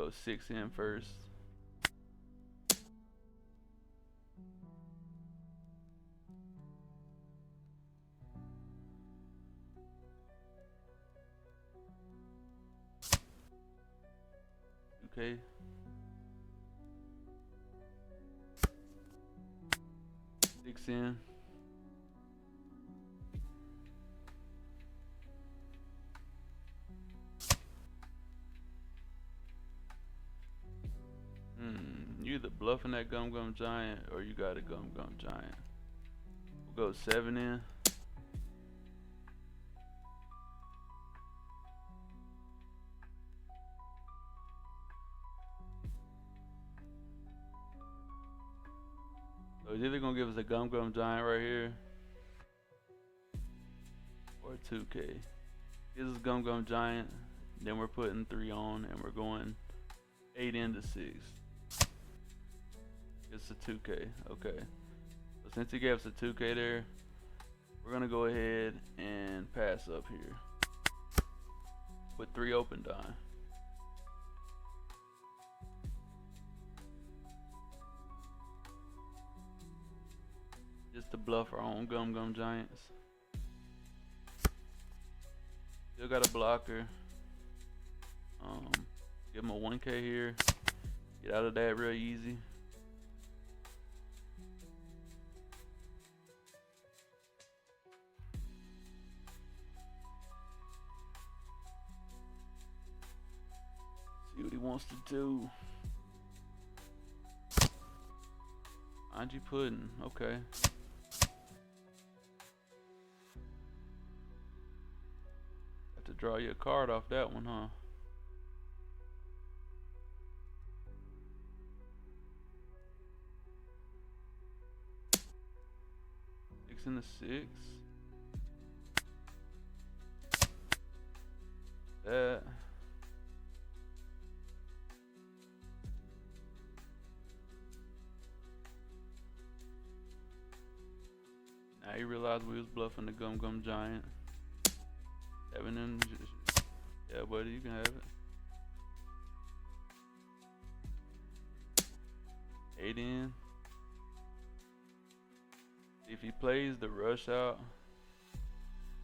go 6 in first. Okay. Six in. You either bluffing that Gum Gum Giant or you got a Gum Gum Giant. We'll go 7 in. So he's either gonna give us a Gum Gum Giant right here or a 2K. Gives us Gum Gum Giant, then we're putting 3 on and we're going 8 into 6. It's a 2K, okay. So since he gave us a 2K there, we're gonna go ahead and pass up here. With 3 open dying. Just to bluff our own Gum Gum Giants. Still got a blocker. Give him a 1K here. Get out of that real easy. See what he wants to do. Anji Pudding, okay. Have to draw you a card off that one, huh? In the 6. That. Now you realize we was bluffing the Gum Gum Giant. 7 in. Yeah, buddy, you can have it. 8 in. If he plays the rush out,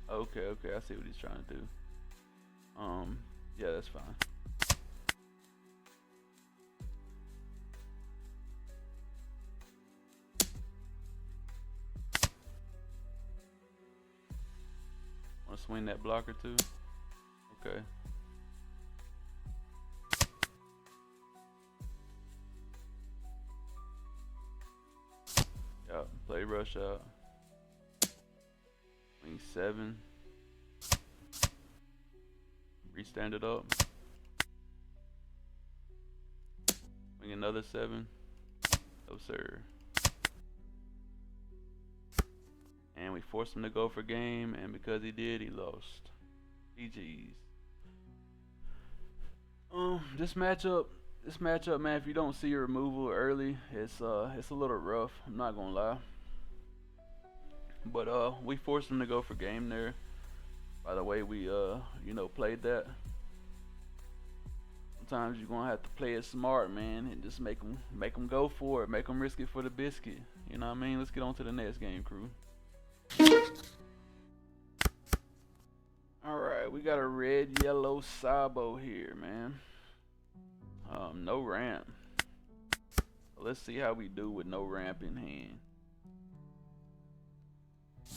okay, I see what he's trying to do. Yeah, that's fine. Wanna swing that blocker too? Okay. Play rush out. Swing 7. Restand it up. Swing another 7. No sir. And we forced him to go for game, and because he did, he lost. GG's. This matchup, man, if you don't see your removal early, it's a little rough. I'm not gonna lie. But we forced him to go for game there. By the way, we played that. Sometimes you're gonna have to play it smart, man, and just make them go for it, make them risk it for the biscuit. You know what I mean? Let's get on to the next game, crew. All right, we got a red yellow Sabo here, man. No ramp. Let's see how we do with no ramp in hand.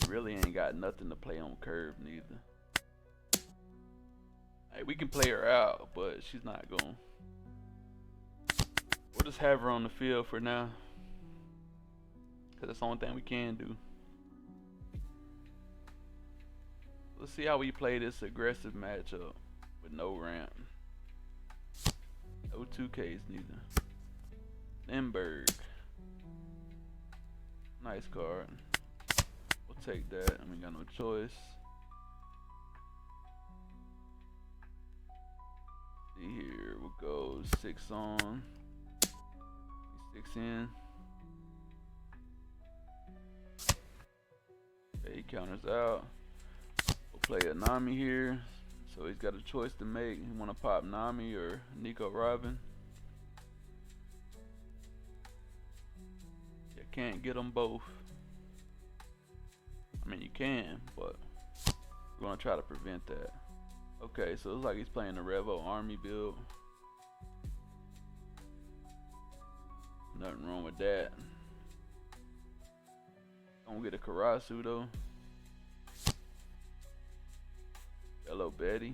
Really ain't got nothing to play on curve neither. Hey, we can play her out, but she's not going. We'll just have her on the field for now, cause that's the only thing we can do. Let's see how we play this aggressive matchup with no ramp. No 2Ks neither. Limburg. Nice card. We'll take that. We got no choice. See here, we'll go 6 on. 6 in. Okay, he counters out. We'll play a Nami here. So he's got a choice to make. You want to pop Nami or Nico Robin? can't get them both. I mean, you can, but we're gonna try to prevent that. Okay, so it's like he's playing the Revo army build. Nothing wrong with that. Don't get a Karasu though. Hello, Betty.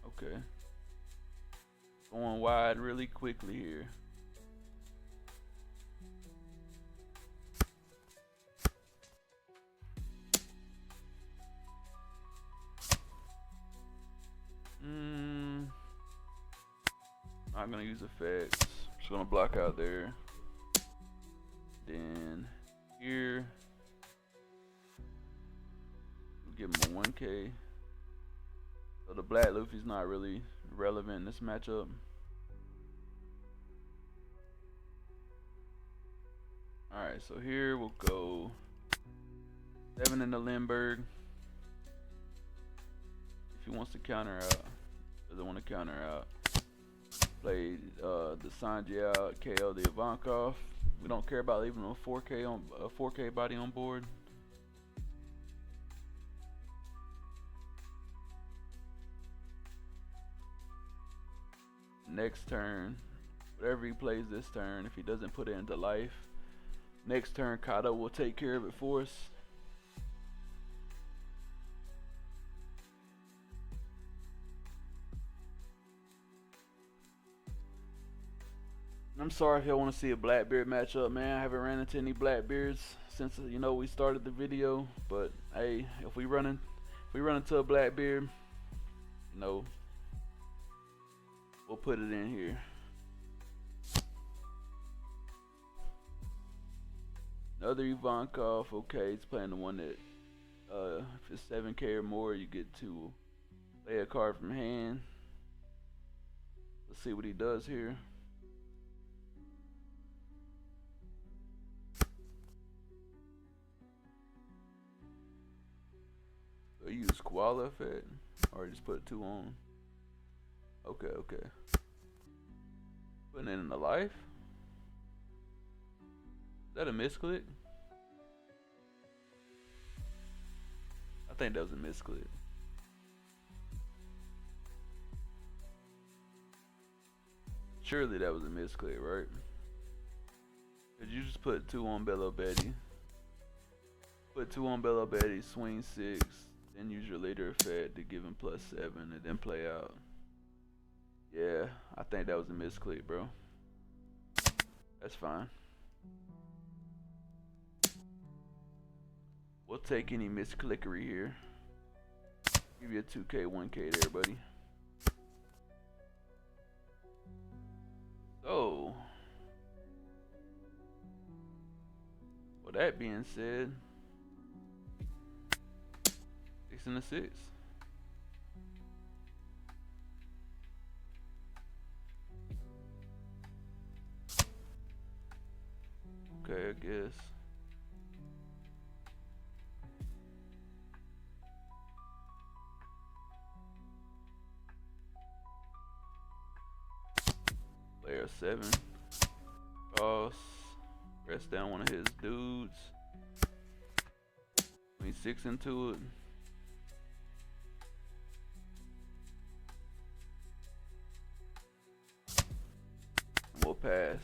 Okay. Going wide really quickly here. Not gonna use effects. Just gonna block out there. Then here, we'll give him a 1K. So the black Luffy's not really relevant in this matchup. Alright, so here we'll go 7 in the Lindbergh. If he wants to counter out, doesn't want to counter out. Play the Sanji out, KO the Ivankov. We don't care about leaving a 4K body on board. Next turn, whatever he plays this turn, if he doesn't put it into life, next turn Kaido will take care of it for us. I'm sorry if y'all want to see a Blackbeard matchup, man. I haven't ran into any Blackbeards since we started the video. But hey, if we run into a Blackbeard, we'll put it in here. Another Ivankov. Okay, he's playing the one that if it's 7K or more, you get to play a card from hand. Let's see what he does here. So you use Koala effect, or just put 2 on. Okay. Putting it in the life. Is that a misclick? I think that was a misclick. Surely that was a misclick, right? Cause you just put 2 on Bello Betty. Put 2 on Bello Betty, swing 6, then use your later effect to give him +7 and then play out. Yeah, I think that was a misclick, bro. That's fine. We'll take any misclickery here. Give you a 2K, 1K there, buddy. So, with that being said, 6 and a 6. Okay, I guess. Player 7. Cross. Rest down one of his dudes. 26 into it. We'll pass.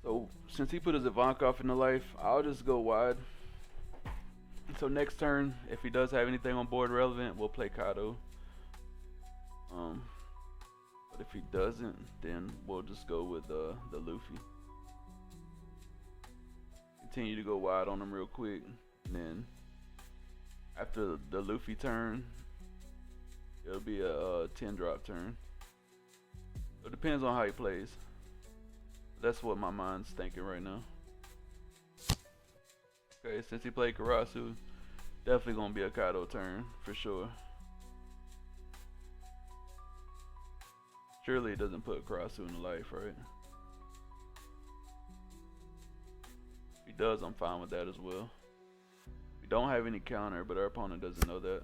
So since he put his Ivankov in the life, I'll just go wide. So next turn, if he does have anything on board relevant, we'll play Kaido. But if he doesn't, then we'll just go with the Luffy. Continue to go wide on him real quick, and then after the Luffy turn, it'll be a 10 drop turn. It depends on how he plays. That's what my mind's thinking right now. Okay, since he played Karasu, definitely gonna be a Kaido turn for sure. Surely it doesn't put Karasu in the life, right? If he does, I'm fine with that as well. We don't have any counter, but our opponent doesn't know that.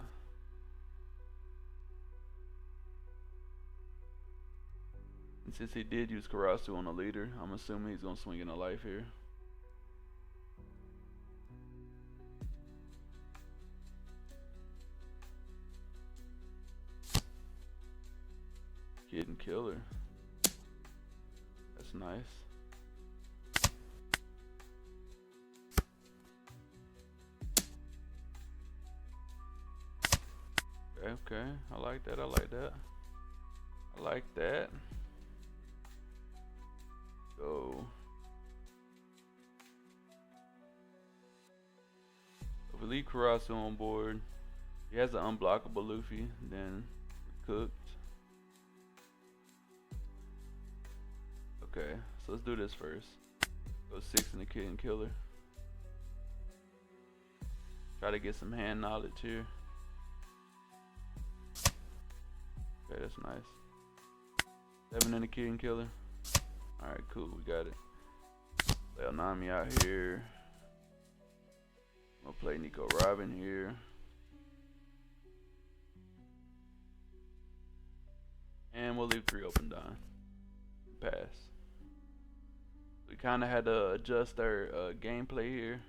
And since he did use Karasu on the leader, I'm assuming he's gonna swing in a life here. Kid and Killer. That's nice. Okay, I like that. I like that. I like that. So if we leave Karasu on board, he has an unblockable Luffy, then we're cooked. Okay, so let's do this first. Go 6 in the Kid and Killer. Try to get some hand knowledge here. Okay, that's nice. 7 in the Kid and Killer. Alright, cool, we got it. Play Nami out here. I'm gonna play Nico Robin here. And we'll leave 3 open down. Pass. We kind of had to adjust our gameplay here.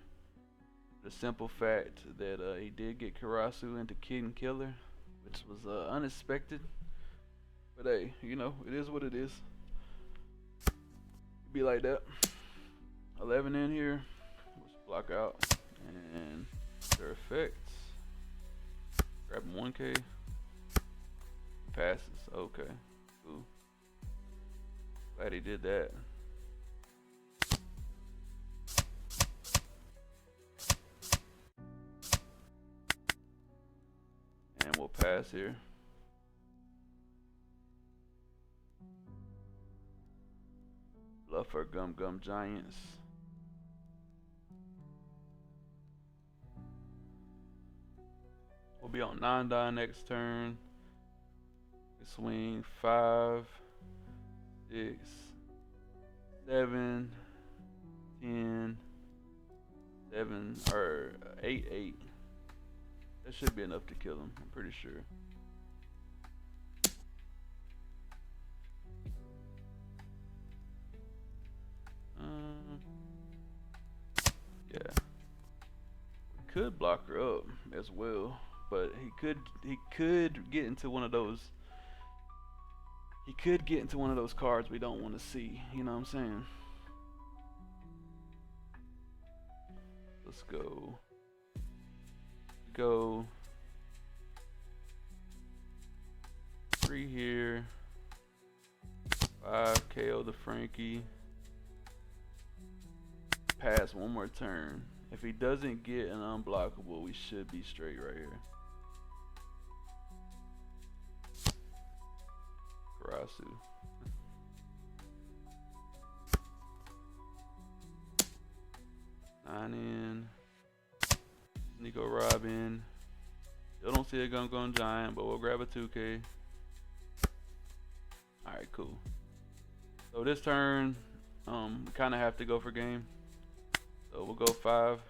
The simple fact that he did get Karasu into Kid and Killer, which was unexpected. But hey, you know, it is what it is. Be like that. 11 in here. Let's block out. And their effects. Grab 1K. Passes. Okay. Cool. Glad he did that. And we'll pass here. Bluff our Gum Giants. We'll be on 9 die next turn. We swing 5, 6, 7, 10, 7, or 8, 8. That should be enough to kill him, I'm pretty sure. Yeah. We could block her up as well, but he could get into one of those. He could get into one of those cards we don't want to see. You know what I'm saying? Let's go. Go 3 here. 5 KO the Frankie. Pass one more turn. If he doesn't get an unblockable, we should be straight right here. Karasu. Nine in. Nico Robin. Still don't see a Gum Giant, but we'll grab a 2K. Alright, cool. So this turn, we kind of have to go for game. So we'll go 5.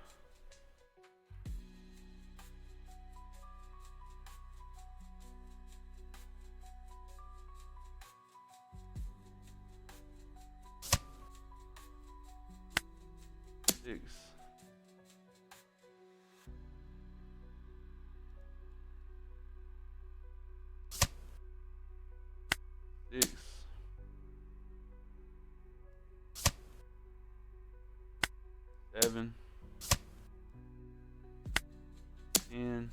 Six. 6. 7. 10.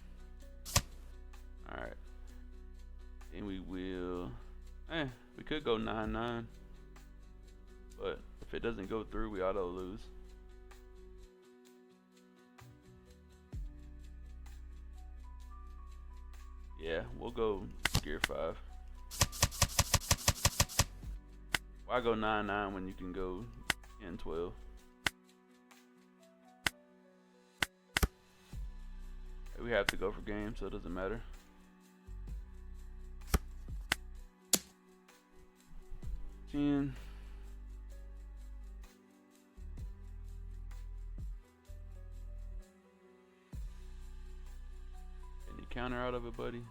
Alright. And we will. We could go 9-9. But if it doesn't go through, we auto lose. Yeah, we'll go gear 5. Why go 9-9 when you can go 10-12? We have to go for game, so it doesn't matter. Ten. Can you counter out of it, buddy? You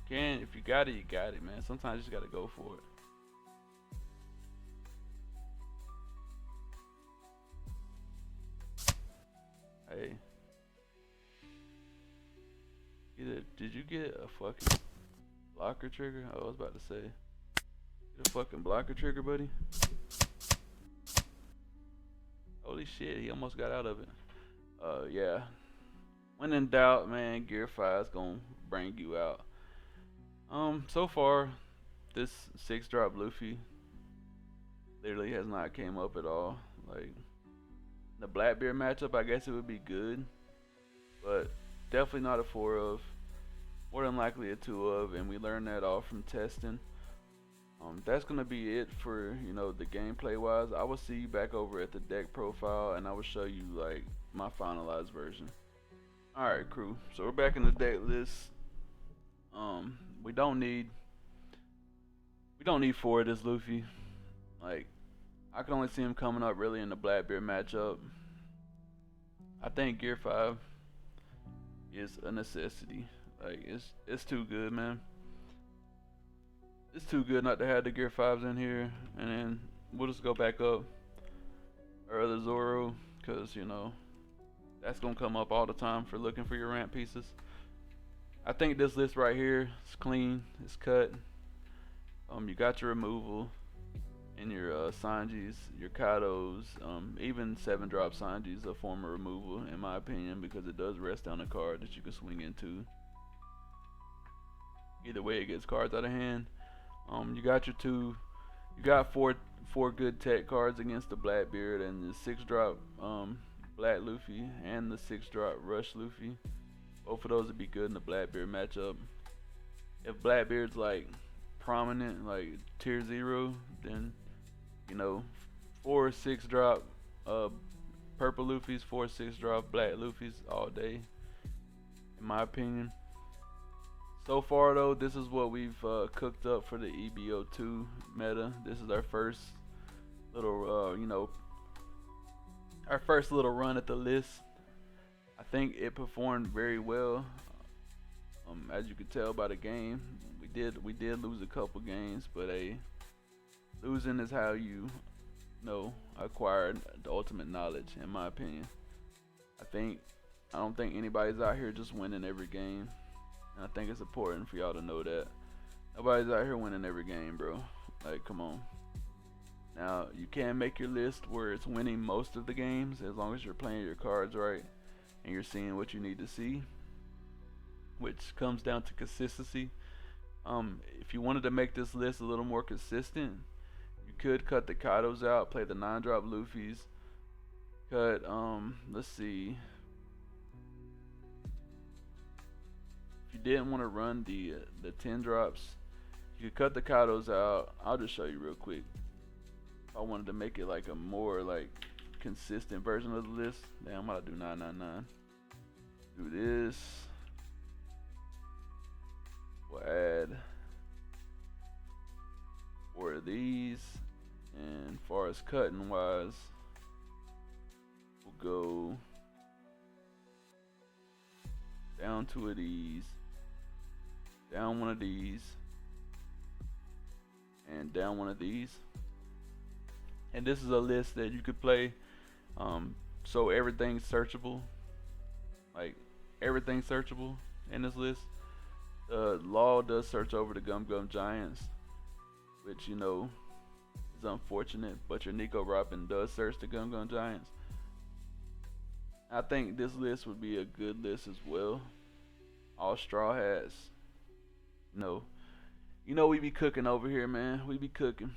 can. If you got it, you got it, man. Sometimes you just gotta go for it. Hey. Did you get a fucking blocker trigger? I was about to say. The fucking blocker trigger, buddy. Holy shit, he almost got out of it. Yeah. When in doubt, man, Gear 5 is gonna bring you out. So far, this 6-drop Luffy literally has not came up at all. Like, the Blackbeard matchup, I guess it would be good, but definitely not a 4 of. More than likely a 2 of, and we learned that all from testing. That's gonna be it for the gameplay wise. I will see you back over at the deck profile, and I will show you like my finalized version. All right, crew. So we're back in the deck list. We don't need 4 of this Luffy. Like, I can only see him coming up really in the Blackbeard matchup. I think Gear 5 is a necessity. Like, it's too good, man. It's too good not to have the Gear 5s in here. And then we'll just go back up our other Zoro, because that's gonna come up all the time for looking for your ramp pieces. I think this list right here is clean, it's cut. You got your removal and your Sanjis, your Kados, even 7-drop Sanjis a form of removal in my opinion, because it does rest down a card that you can swing into. Either way, it gets cards out of hand. You got your four good tech cards against the Blackbeard and the 6-drop Black Luffy and the 6-drop Rush Luffy. Both of those would be good in the Blackbeard matchup. If Blackbeard's like prominent, like tier 0, then 4 6-drop purple Luffys, 4 6-drop black Luffys all day, in my opinion. So far though, this is what we've cooked up for the EB02 meta. This is our first little our first little run at the list. I think it performed very well. As you can tell by the game, we did lose a couple games, but losing is how you acquire the ultimate knowledge, in my opinion. I don't think anybody's out here just winning every game. And I think it's important for y'all to know that nobody's out here winning every game, bro. Like, come on. Now, you can make your list where it's winning most of the games, as long as you're playing your cards right and you're seeing what you need to see, which comes down to consistency. If you wanted to make this list a little more consistent, you could cut the Kados out, play the 9-drop Luffys, cut let's see, if you didn't want to run the 10 drops, you could cut the Kados out. I'll just show you real quick. If I wanted to make it like a more like consistent version of the list, then I'm gonna do 999. Do this. We'll add 4 of these, and as far as cutting wise, we'll go down 2 of these, down 1 of these, and down 1 of these. And this is a list that you could play, so everything's searchable. Like, everything's searchable in this list. Law does search over the Gum Gum Giants, which is unfortunate, but your Nico Robin does search the Gum Gum Giants. I think this list would be a good list as well. All straw hats. We be cooking over here, man. We be cooking.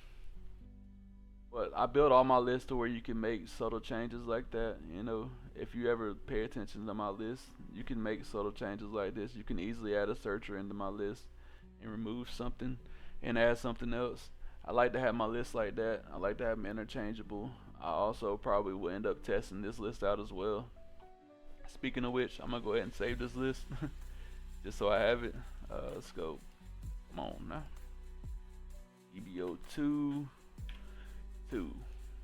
But I built all my lists to where you can make subtle changes like that. If you ever pay attention to my list, you can make subtle changes like this. You can easily add a searcher into my list and remove something and add something else. I like to have my list like that. I like to have them interchangeable. I also probably will end up testing this list out as well. Speaking of which, I'm gonna go ahead and save this list just so I have it. Let's go. Come on now. EB02.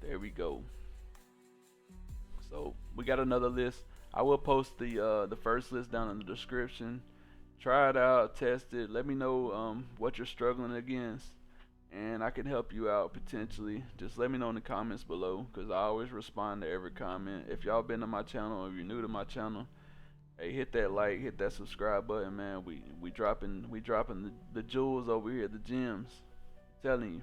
There we go. So we got another list. I will post the first list down in the description. Try it out, test it. Let me know what you're struggling against, and I can help you out potentially. Just let me know in the comments below, because I always respond to every comment. If y'all been to my channel, if you're new to my channel, hey, hit that like, hit that subscribe button, man. We dropping the jewels over here, the gems. I'm telling you.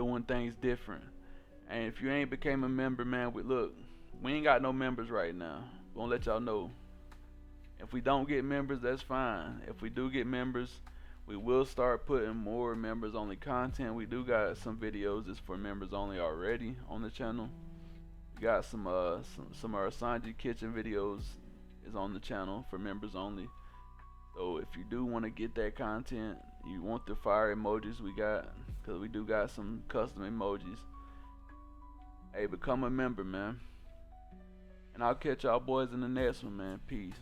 doing things different. And if you ain't became a member, man, we ain't got no members right now. We'll let y'all know. If we don't get members, that's fine. If we do get members, we will start putting more members only content. We do got some videos that's for members only already on the channel. We got some of our Sanji kitchen videos is on the channel for members only. So if you do want to get that content, you want the fire emojis we got, because we do got some custom emojis. Hey, become a member, man. And I'll catch y'all boys in the next one, man. Peace.